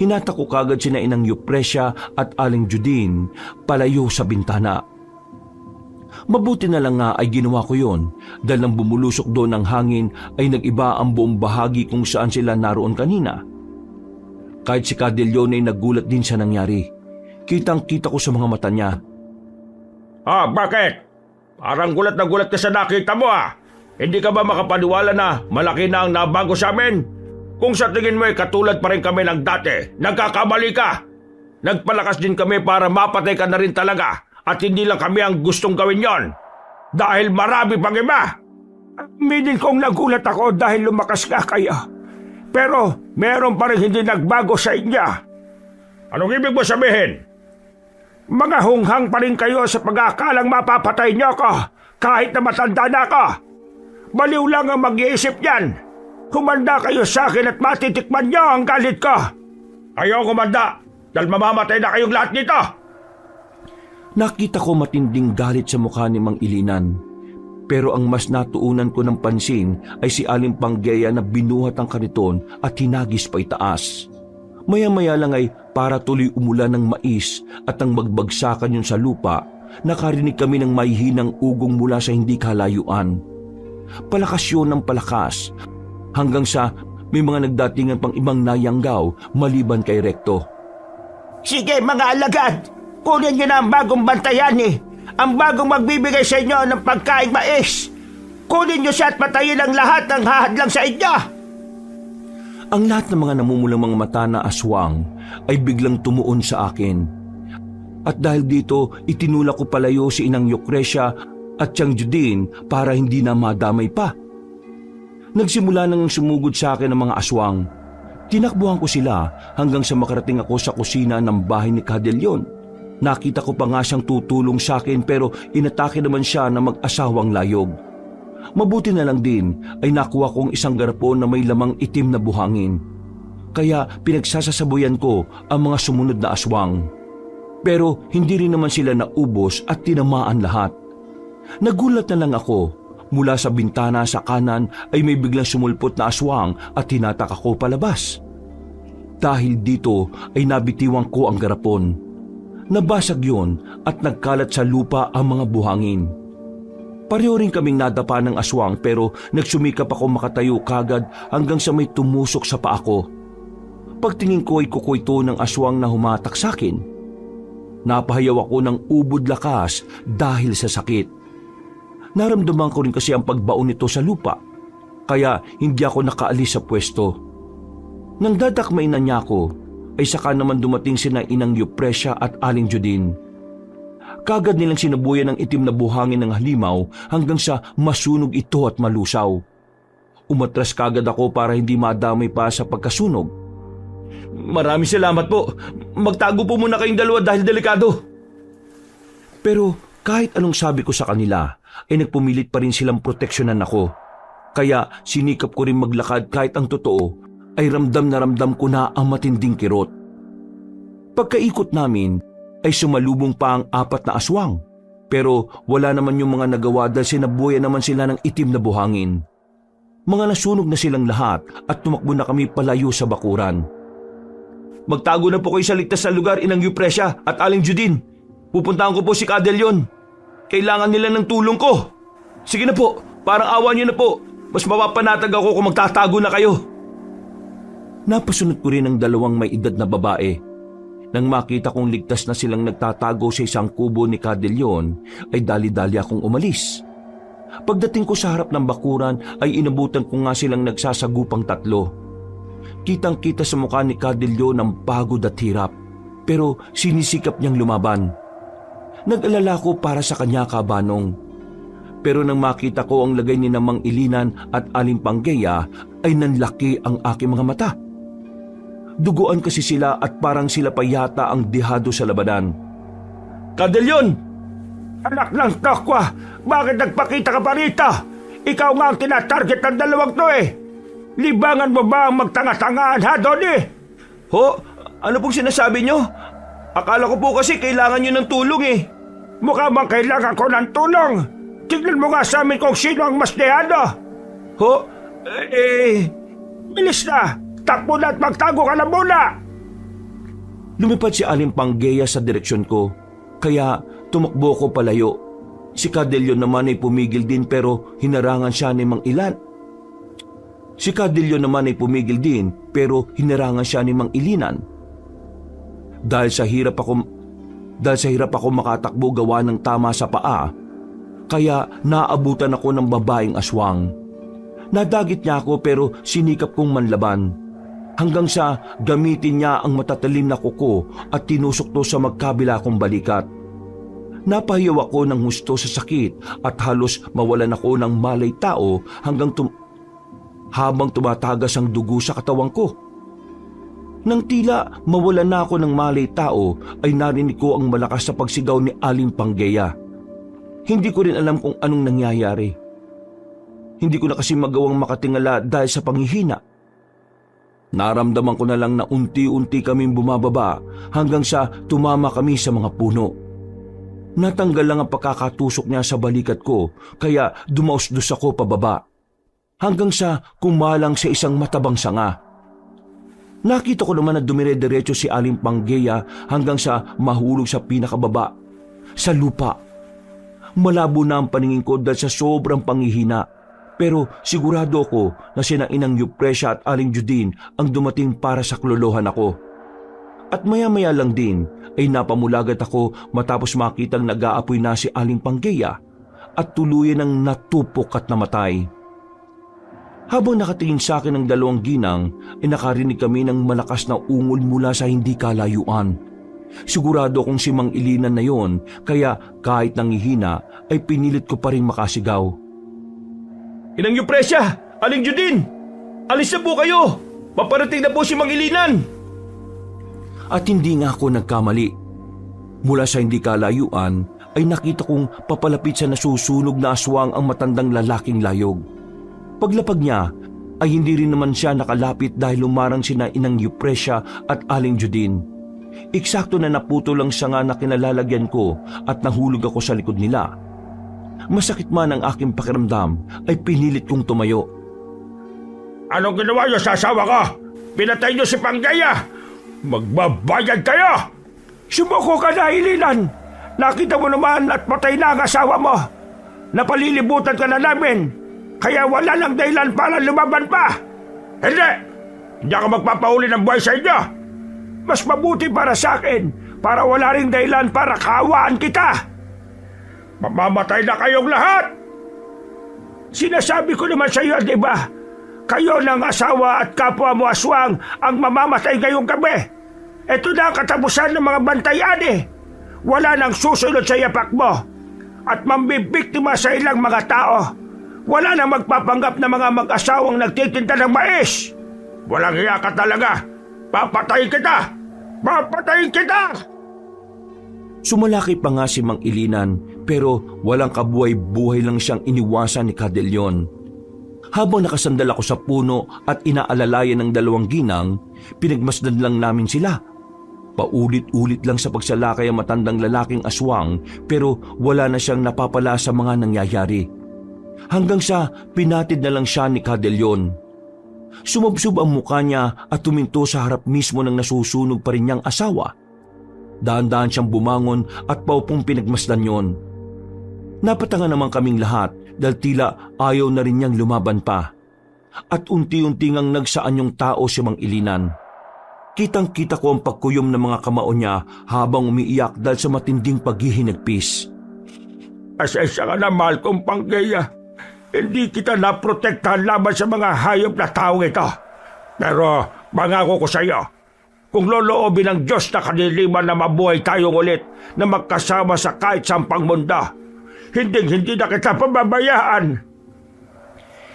Hinata ko kagad sina Inang Eupresia at Aling Judine palayo sa bintana. Mabuti na lang nga ay ginawa ko yon dahil nang bumulusok doon ng hangin ay nag-iba ang buong bahagi kung saan sila naroon kanina. Kahit si Cadillon ay nagulat din sa nangyari. Kitang-kita ko sa mga mata niya. Bakit? Parang gulat na gulat ka sa nakita mo Hindi ka ba makapaniwala na malaki na ang nabago sa amin? Kung sa tingin mo ay katulad pa rin kami ng dati, nagkakamali ka. Nagpalakas din kami para mapatay ka na rin talaga. At hindi lang kami ang gustong gawin yon. Dahil marami pang iba. Aminin kong nagulat ako dahil lumakas ka kayo. Pero meron pa rin hindi nagbago sa inyo. Anong ibig mo sabihin? Mga hunghang pa rin kayo sa pag-aakalang mapapatay niyo ako kahit na matanda na ako. Baliw lang ang mag-iisip niyan. Humanda kayo sa akin at matitikman niyo ang galit ko. Ayaw kumanda dahil mamamatay na kayong lahat nito. Nakita ko matinding galit sa mukha ni Mang Ilinan. Pero ang mas natuunan ko ng pansin ay si Aling Panggeya na binuhat ang kariton at hinagis pa itaas. Maya-maya lang ay para tuloy umulan ng mais at ang magbagsakan yun sa lupa, nakarinig kami ng mahihinang ugong mula sa hindi kalayuan. Palakas yun ng palakas hanggang sa may mga nagdatingan pang ibang nayanggaw maliban kay Recto. Sige mga alagad! Kunin niyo na ang bagong bantayan ang bagong magbibigay sa inyo ng pagkaing mais. Kunin niyo siya at patayin ang lahat ng hahadlang sa inyo. Ang lahat ng mga namumulang mga mata na aswang ay biglang tumuon sa akin. At dahil dito, itinulak ko palayo si Inang Eupresia at Tiang Judine para hindi na madamay pa. Nagsimula nang sumugod sa akin ang mga aswang. Tinakbuhan ko sila hanggang sa makarating ako sa kusina ng bahay ni Cadillon. Nakita ko pa nga siyang tutulong sa akin pero inatake naman siya na mag-asawang layog. Mabuti na lang din ay nakuha kong isang garapon na may lamang itim na buhangin. Kaya pinagsasasabuyan ko ang mga sumunod na aswang. Pero hindi rin naman sila naubos at tinamaan lahat. Nagulat na lang ako. Mula sa bintana sa kanan ay may biglang sumulpot na aswang at hinatak ako palabas. Dahil dito ay nabitiwan ko ang garapon. Nabasag yun at nagkalat sa lupa ang mga buhangin. Pareho rin kaming nadapa ng aswang pero nagsumikap ako makatayo kagad hanggang sa may tumusok sa paa ko. Pagtingin ko ay kuko ito ng aswang na humatak sa akin. Napahayaw ako ng ubod lakas dahil sa sakit. Naramdaman ko rin kasi ang pagbaon nito sa lupa, kaya hindi ako nakaalis sa pwesto. Nang dadakmay na niya ako, ay saka naman dumating sina Inang Eupresia at Aling Judine. Kagad nilang sinabuyan ng itim na buhangin ng halimaw hanggang sa masunog ito at malusaw. Umatras kagad ako para hindi madamay pa sa pagkasunog. Maraming salamat po. Magtago po muna kayong dalawa dahil delikado. Pero kahit anong sabi ko sa kanila, ay nagpumilit pa rin silang proteksyonan ako. Kaya sinikap ko rin maglakad kahit ang totoo ay ramdam na ramdam ko na ang matinding kirot. Pagkaikot namin ay sumalubong pa ang 4 na aswang. Pero wala naman yung mga nagawa dahil sinabuyan naman sila ng itim na buhangin. Mga nasunog na silang lahat at tumakbo na kami palayo sa bakuran. Magtago na po kayo sa ligtas na lugar, Inang Eupresia at Aling Judin. Pupuntahan ko po si Cadelion. Kailangan nila ng tulong ko. Sige na po, parang awa niyo na po. Mas mapapanatag ako kung magtatago na kayo. Napasunod ko rin ang dalawang may edad na babae. Nang makita kong ligtas na silang nagtatago sa isang kubo ni Cadelion, ay dali-dali akong umalis. Pagdating ko sa harap ng bakuran ay inabutan ko nga silang nagsasagupang tatlo. Kitang-kita sa mukha ni Cadelion ang pagod at hirap, pero sinisikap niyang lumaban. Nag-alala ko para sa kanya, Kabanong. Pero nang makita ko ang lagay ni Mang Ilinan at Aling Panggeya ay nanlaki ang aking mga mata. Duguan kasi sila at parang sila pa yata ang dihado sa labanan. Cadelion! Anak ng tokwa, bakit nagpakita ka pa rito? Ikaw nga ang tinatarget ng dalawang to eh. Libangan mo ba ang magtanga-tangaan, ha, Donnie? Ho? Ano pong sinasabi nyo? Akala ko po kasi kailangan nyo ng tulong eh. Mukha bang kailangan ko ng tulong? Tignan mo nga sa amin kung sino ang mas dehado. Ho? Bilis na! Takbo na at magtago ka na muna! Lumipad si Aling Panggeya sa direksyon ko, kaya tumakbo ko palayo. Si Cadelion naman ay pumigil din pero hinarangan siya ni Mang Ilinan. Dahil sa hirap ako makatakbo gawa ng tama sa paa, kaya naabutan ako ng babaeng aswang. Nadagit niya ako pero sinikap kong manlaban. Hanggang sa gamitin niya ang matatalim na kuko at tinusok to sa magkabila kong balikat. Napahiyaw ako ng husto sa sakit at halos mawalan ako ng malay tao habang tumatagas ang dugo sa katawan ko. Nang tila mawalan na ako ng malay tao ay narinig ko ang malakas na pagsigaw ni Aling Panggeya. Hindi ko rin alam kung anong nangyayari. Hindi ko na kasi magawang makatingala dahil sa panghihina. Naramdaman ko na lang na unti-unti kaming bumababa hanggang sa tumama kami sa mga puno. Natanggal lang ang pagkakatusok niya sa balikat ko kaya dumausdos ako pababa. Hanggang sa kumalang sa isang matabang sanga. Nakita ko naman na dumire-diretso si Aling Panggeya hanggang sa mahulog sa pinakababa, sa lupa. Malabo na ang paningin ko dahil sa sobrang panghihina. Pero sigurado ako na sina Inang Eupresia at Aling Judin ang dumating para saklolohan ako. At maya-maya lang din ay napamulagat ako matapos makitang nag-aapoy na si Aling Panggeya at tuluyan ng natupok at namatay. Habang nakatingin sa akin ng dalawang ginang, ay nakarinig kami ng malakas na ungol mula sa hindi kalayuan. Sigurado kong si Mang Ilinan na yon, kaya kahit nangihina ay pinilit ko pa rin makasigaw. Inang Eupresia! Aling Judin! Alis na po kayo! Paparating na po si Mang Ilinan! At hindi nga ako nagkamali. Mula sa hindi kalayuan ay nakita kong papalapit sa nasusunog na aswang ang matandang lalaking layog. Paglapag niya ay hindi rin naman siya nakalapit dahil lumarang sina Inang Eupresia at Aling Judin. Eksakto na naputo lang siya nga na kinalalagyan ko at nahulog ako sa likod nila. Masakit man ang aking pakiramdam ay pinilit kong tumayo. Anong ginawa niyo sa asawa ko? Pinatay niyo si Panggeya! Magbabayad kayo! Sumuko ka na, Ilinan! Nakita mo naman at patay na ang asawa mo! Napalilibutan ka na namin! Kaya wala nang dahilan para lumaban pa! Hindi! Hindi ako magpapauli ng buhay sa inyo! Mas mabuti para sa akin para wala ring dahilan para kaawaan kita! Mamamatay na kayong lahat! Sinasabi ko naman sa iyo, di ba? Kayo ng asawa at kapwa mo aswang ang mamamatay ngayong gabi. Ito na ang katapusan ng mga bantayan eh. Wala nang susunod sa yapak mo. At mambibiktima sa ilang mga tao. Wala nang magpapanggap na mga mag-asawang nagtitinda ng mais. Walang hiya ka talaga. Papatayin kita! Papatayin kita! Sumalaki pa nga si Mang Ilinan pero walang kabuhay-buhay lang siyang iniwasan ni Cadelion. Habang nakasandal ako sa puno at inaalalayan ng dalawang ginang, pinagmasdan lang namin sila. Paulit-ulit lang sa pagsalakay ang matandang lalaking aswang pero wala na siyang napapala sa mga nangyayari. hanggang sa pinatid na lang siya ni Cadelion. Sumubsob ang mukha niya at tuminto sa harap mismo ng nasusunog pa rin niyang asawa. Daan-daan siyang bumangon at paupong pinagmasdan yon. Napatanga naman kaming lahat dahil tila ayaw na rin niyang lumaban pa. At unti-unti ngang nagsaan yung tao si Mang Ilinan. Kitang-kita ko ang pagkuyom ng mga kamao niya habang umiiyak dahil sa matinding paghihinagpis. Asensya ka na, mahal kong Panggeya. Hindi kita naprotektahan laban sa mga hayop na taong ito. Pero mangako ko sa iyo, kung loloobin ng Diyos na kaniliman na mabuhay tayong ulit na magkasama sa kahit sampang mundo, hindi na kita pababayaan.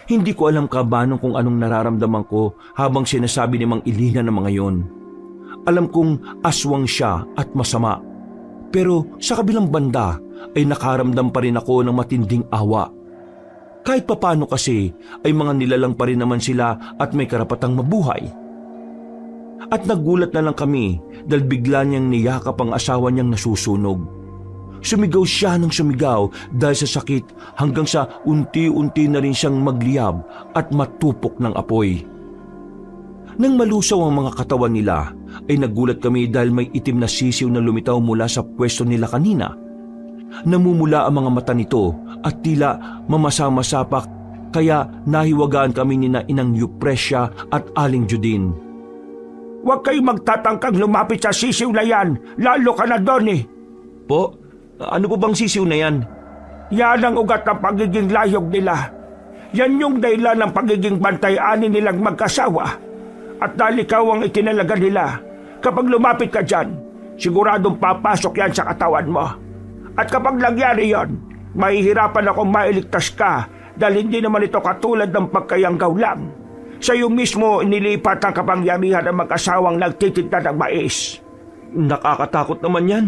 Hindi ko alam kabanong kung anong nararamdaman ko habang sinasabi ni Mang Ilinan ng mga yon. Alam kong aswang siya at masama. Pero sa kabilang banda ay nakaramdam pa rin ako ng matinding awa. Kahit papano kasi ay mga nilalang pa rin naman sila at may karapatang mabuhay. At nagulat na lang kami dahil bigla niyang niyakap ang asawa niyang nasusunog. Sumigaw siya ng sumigaw dahil sa sakit hanggang sa unti-unti na rin siyang magliyab at matupok ng apoy. Nang malusaw ang mga katawan nila, ay nagulat kami dahil may itim na sisiw na lumitaw mula sa pwesto nila kanina. Namumula ang mga mata nito at tila mamasa-masapak kaya nahiwagaan kami ni na Inang Eupresya at Aling Judin. Huwag kayong magtatangkang lumapit sa sisiw na yan, lalo ka na doon eh. Po, ano po bang sisiw na yan? Yan ang ugat ng pagiging layog nila. Yan yung dahilan ng pagiging bantay-ani nilang magkasawa. At dahil ikaw ang itinalaga nila, kapag lumapit ka dyan, siguradong papasok yan sa katawan mo. At kapag nangyari yon, mahihirapan akong mailigtas ka dahil hindi naman ito katulad ng pagkayanggaw lang. Sa iyo mismo inilipat ang kapangyarihan ng mag-asawang nagtitinda ng mais. Nakakatakot naman yan.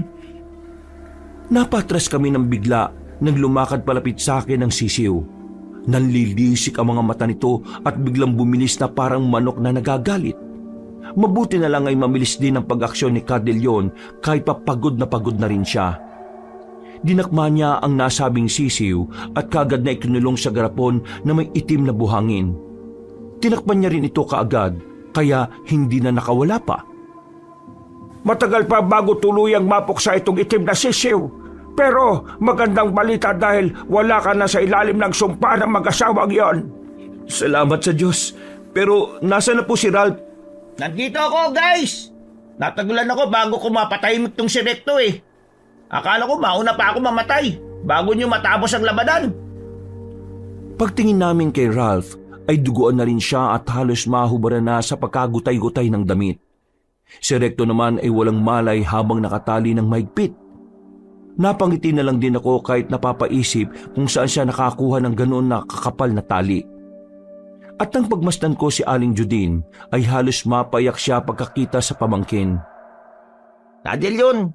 Napatras kami ng bigla nang lumakad palapit sa akin ang sisiw. Nanlilisik ang mga mata nito at biglang bumilis na parang manok na nagagalit. Mabuti na lang ay mamilis din ang pag-aksyon ni Cadelion kahit pa pagod na rin siya. Dinakma niya ang nasabing sisiw at kagad na ikinulong sa garapon na may itim na buhangin. Tinakpan niya rin ito kaagad kaya hindi na nakawala pa. Matagal pa bago tuluyang mapuksa itong itim na sisiw. Pero magandang balita dahil wala ka na sa ilalim ng sumpa ng mag-asawang yon. Salamat sa Diyos. Pero nasa na po si Ralph? Nandito ako, guys! Natagulan ako bago ko mapatay itong si Recto eh. Akala ko mauna pa ako mamatay bago niyo matapos ang labanan. Pagtingin namin kay Ralph ay duguan na rin siya at halos mahubaran na sa pagkagutay-gutay ng damit. Si Recto naman ay walang malay habang nakatali ng mahigpit. Napangiti na lang din ako kahit napapaisip kung saan siya nakakuha ng ganoon na kakapal na tali. At nang pagmasdan ko si Aling Judin ay halos mapayak siya pagkakita sa pamangkin. Cadelion,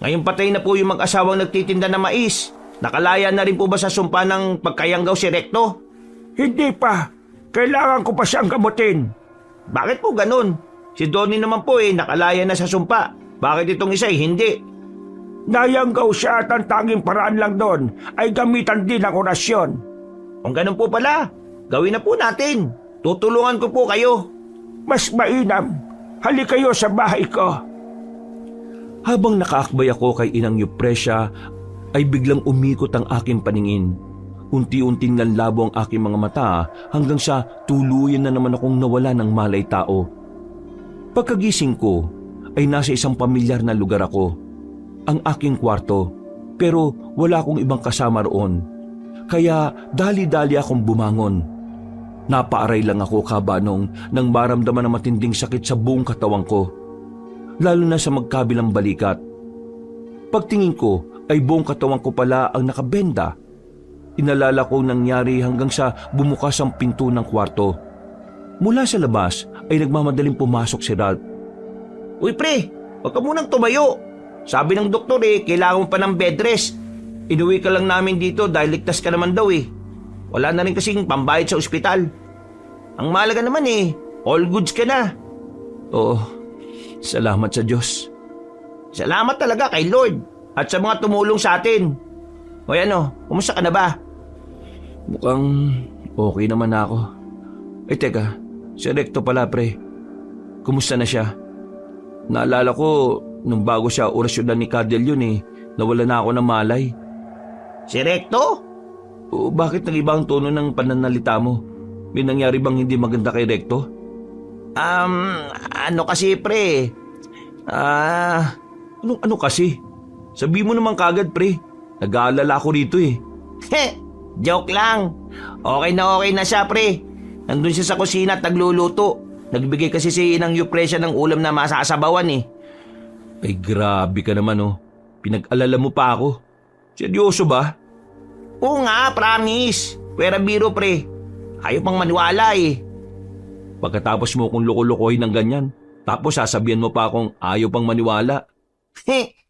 ngayon patay na po yung mag-asawang nagtitinda ng mais. Nakalaya na rin po ba sa sumpa ng pagkayanggaw si Recto? Hindi pa. Kailangan ko pa siyang gamutin. Bakit po ganun? Si Donnie naman po nakalaya na sa sumpa. Bakit itong isa hindi? Nayanggaw siya at ang tanging paraan lang doon ay gamitan din ang orasyon. Kung ganun po pala, gawin na po natin. Tutulungan ko po kayo. Mas mainam. Halik kayo sa bahay ko. Habang nakaakbay ako kay Inang Eupresya, ay biglang umikot ang aking paningin. Unti-unting nanlabo ang aking mga mata hanggang sa tuluyan na naman akong nawala ng malay tao. Pagkagising ko, ay nasa isang pamilyar na lugar ako. Ang aking kwarto, pero wala akong ibang kasama roon. Kaya dali-dali akong bumangon. Napaaray lang ako kabanong nang maramdaman ng matinding sakit sa buong katawan ko. Lalo na sa magkabilang balikat. Pagtingin ko ay buong katawan ko pala ang nakabenda. Inalala ko nangyari hanggang sa bumukas ang pinto ng kwarto. Mula sa labas ay nagmamadaling pumasok si Ralph. Uy pre, huwag ka munang tumayo. Sabi ng doktor kailangan mo pa ng bed rest. Inuwi ka lang namin dito dahil ligtas ka naman daw Wala na rin kasing pambayad sa ospital. Ang mahalaga naman all goods ka na. Oo, salamat sa Diyos. Salamat talaga kay Lord at sa mga tumulong sa atin. O kumusta ka na ba? Mukhang okay naman ako. Ay teka, si Recto pala pre. Kumusta na siya? Naalala ko, nung bago siya orasyonan ni Cadel yun nawala na ako ng malay. Si Recto? O bakit nag-iba ang tono ng pananalita mo? May nangyari bang hindi maganda kay Recto? Ano kasi pre? Ano kasi? Sabi mo naman kagad pre. Nag-aalala ako rito Joke lang. Okay na siya pre. Nandun siya sa kusina at nagluluto. Nagbigay kasi si Inang Yupresya ng ulam na masasabawan Ay grabe ka naman Pinag-alala mo pa ako. Seryoso ba? Oo nga, promise. Pwera biro pre. Ayaw pang maniwala Pagkatapos mo kong loko-lokohin ng ganyan, tapos sasabihan mo pa akong ayaw pang maniwala.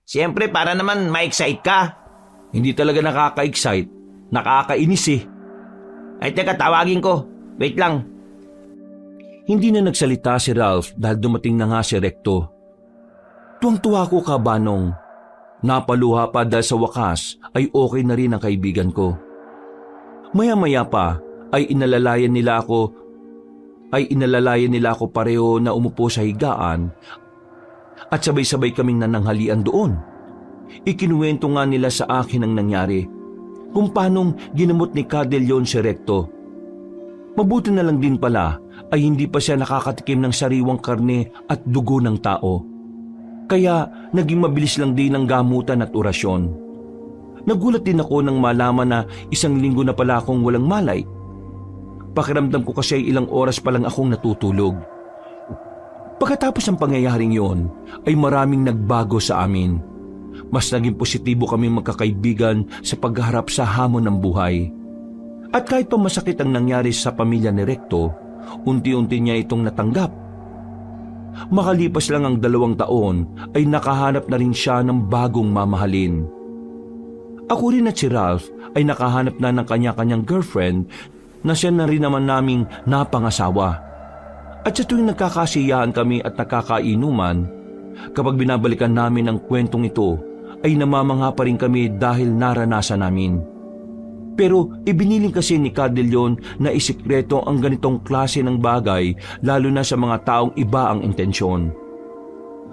Siyempre para naman ma-excite ka. Hindi talaga nakaka-excite. Nakakainis Ay teka, tawagin ko. Wait lang. Hindi na nagsalita si Ralph dahil dumating na nga si Recto. Tuwang-tuwa ko Kabanong. Napaluha pa dahil sa wakas ay okay na rin ang kaibigan ko. Maya-maya pa ay inalalayan nila ako pareho na umupo sa higaan at sabay-sabay kaming nananghalian doon. Ikinuwento nga nila sa akin ang nangyari, kung paanong ginamot ni Cadel yon si Recto. Mabuti na lang din pala ay hindi pa siya nakakatikim ng sariwang karne at dugo ng tao. Kaya naging mabilis lang din ang gamutan at orasyon. Nagulat din ako nang malaman na 1 linggo na pala akong walang malay. Pakiramdam ko kasi ilang oras pa lang akong natutulog. Pagkatapos ng pangyayaring yon ay maraming nagbago sa amin. Mas naging positibo kaming magkakaibigan sa pagharap sa hamon ng buhay. At kahit pa masakit ang nangyari sa pamilya ni Recto, unti-unti niya itong natanggap. Makalipas lang ang 2 taon ay nakahanap na rin siya ng bagong mamahalin. Ako rin at si Ralph ay nakahanap na ng kanya-kanyang girlfriend na siya na rin naman naming napangasawa. At sa tuwing nagkakasiyahan kami at nakakainuman, kapag binabalikan namin ang kwentong ito, ay namamangha pa rin kami dahil naranasan namin. Pero ibiniling kasi ni Cadel yon na isikreto ang ganitong klase ng bagay lalo na sa mga taong iba ang intensyon.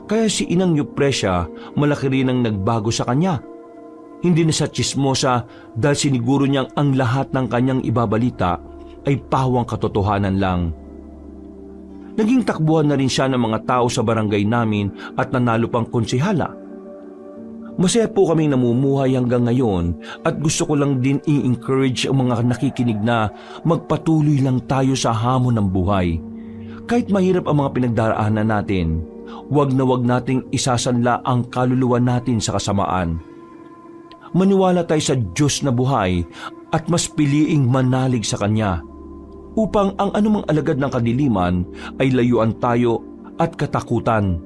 Kaya si Inang Yupresya malaki rin ang nagbago sa kanya. Hindi na sa tsismosa dahil siniguro niyang ang lahat ng kanyang ibabalita ay pawang katotohanan lang. Naging takbuhan na rin siya ng mga tao sa barangay namin at nanalo pang konsehala. Masaya po kaming namumuhay hanggang ngayon at gusto ko lang din i-encourage ang mga nakikinig na magpatuloy lang tayo sa hamon ng buhay. Kahit mahirap ang mga pinagdaraanan natin, wag na wag nating isasanla ang kaluluwa natin sa kasamaan. Maniwala tayo sa Diyos na buhay at mas piliing manalig sa Kanya upang ang anumang alagad ng kadiliman ay layuan tayo at katakutan.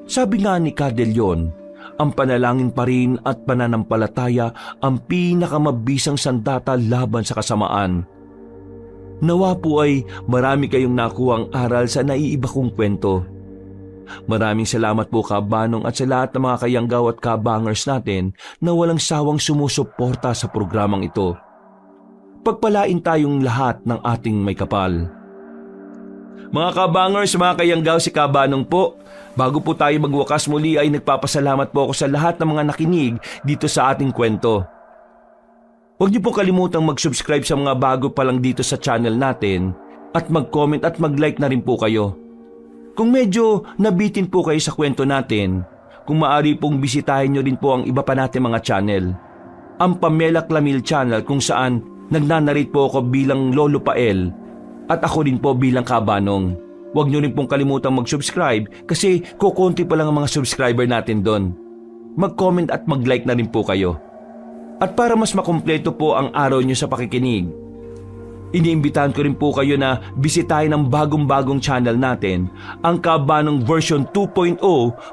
Sabi nga ni Cadel yon, ang panalangin pa rin at pananampalataya ang pinakamabisang sandata laban sa kasamaan. Nawa po ay marami kayong nakuhang aral sa naiiba kong kwento. Maraming salamat po Kabanong at sa lahat ng mga kayanggaw at kabangers natin na walang sawang sumusuporta sa programang ito. Pagpalain tayong lahat ng ating may kapal. Mga kabangers, mga kayanggaw, si Kabanong po. Bago po tayo magwakas muli ay nagpapasalamat po ako sa lahat ng mga nakinig dito sa ating kwento. Huwag niyo po kalimutang mag-subscribe sa mga bago pa lang dito sa channel natin at mag-comment at mag-like na rin po kayo. Kung medyo nabitin po kayo sa kwento natin, kung maaari pong bisitahin niyo rin po ang iba pa natin mga channel. Ang Pamela Clamil channel kung saan nagnanarrate po ako bilang Lolo Pael at ako rin po bilang Kabanong. Huwag niyo rin pong kalimutang mag-subscribe kasi kukunti pa lang ang mga subscriber natin doon. Mag-comment at mag-like na rin po kayo. At para mas makumpleto po ang araw niyo sa pakikinig, iniimbitahan ko rin po kayo na bisitahin ang bagong-bagong channel natin, ang Kabanong version 2.0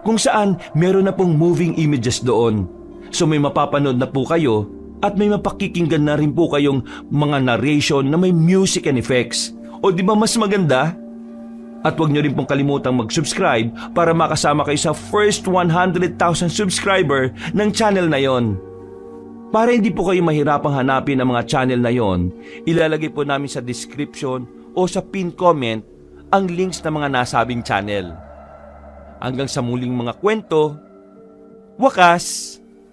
kung saan meron na pong moving images doon. So may mapapanood na po kayo at may mapakikinggan na rin po kayong mga narration na may music and effects. O di ba mas maganda? At huwag niyo rin pong kalimutang mag-subscribe para makasama kayo sa first 100,000 subscriber ng channel na yon. Para hindi po kayo mahirapang hanapin ang mga channel na yon, ilalagay po namin sa description o sa pin comment ang links ng mga nasabing channel. Hanggang sa muling mga kwento, wakas!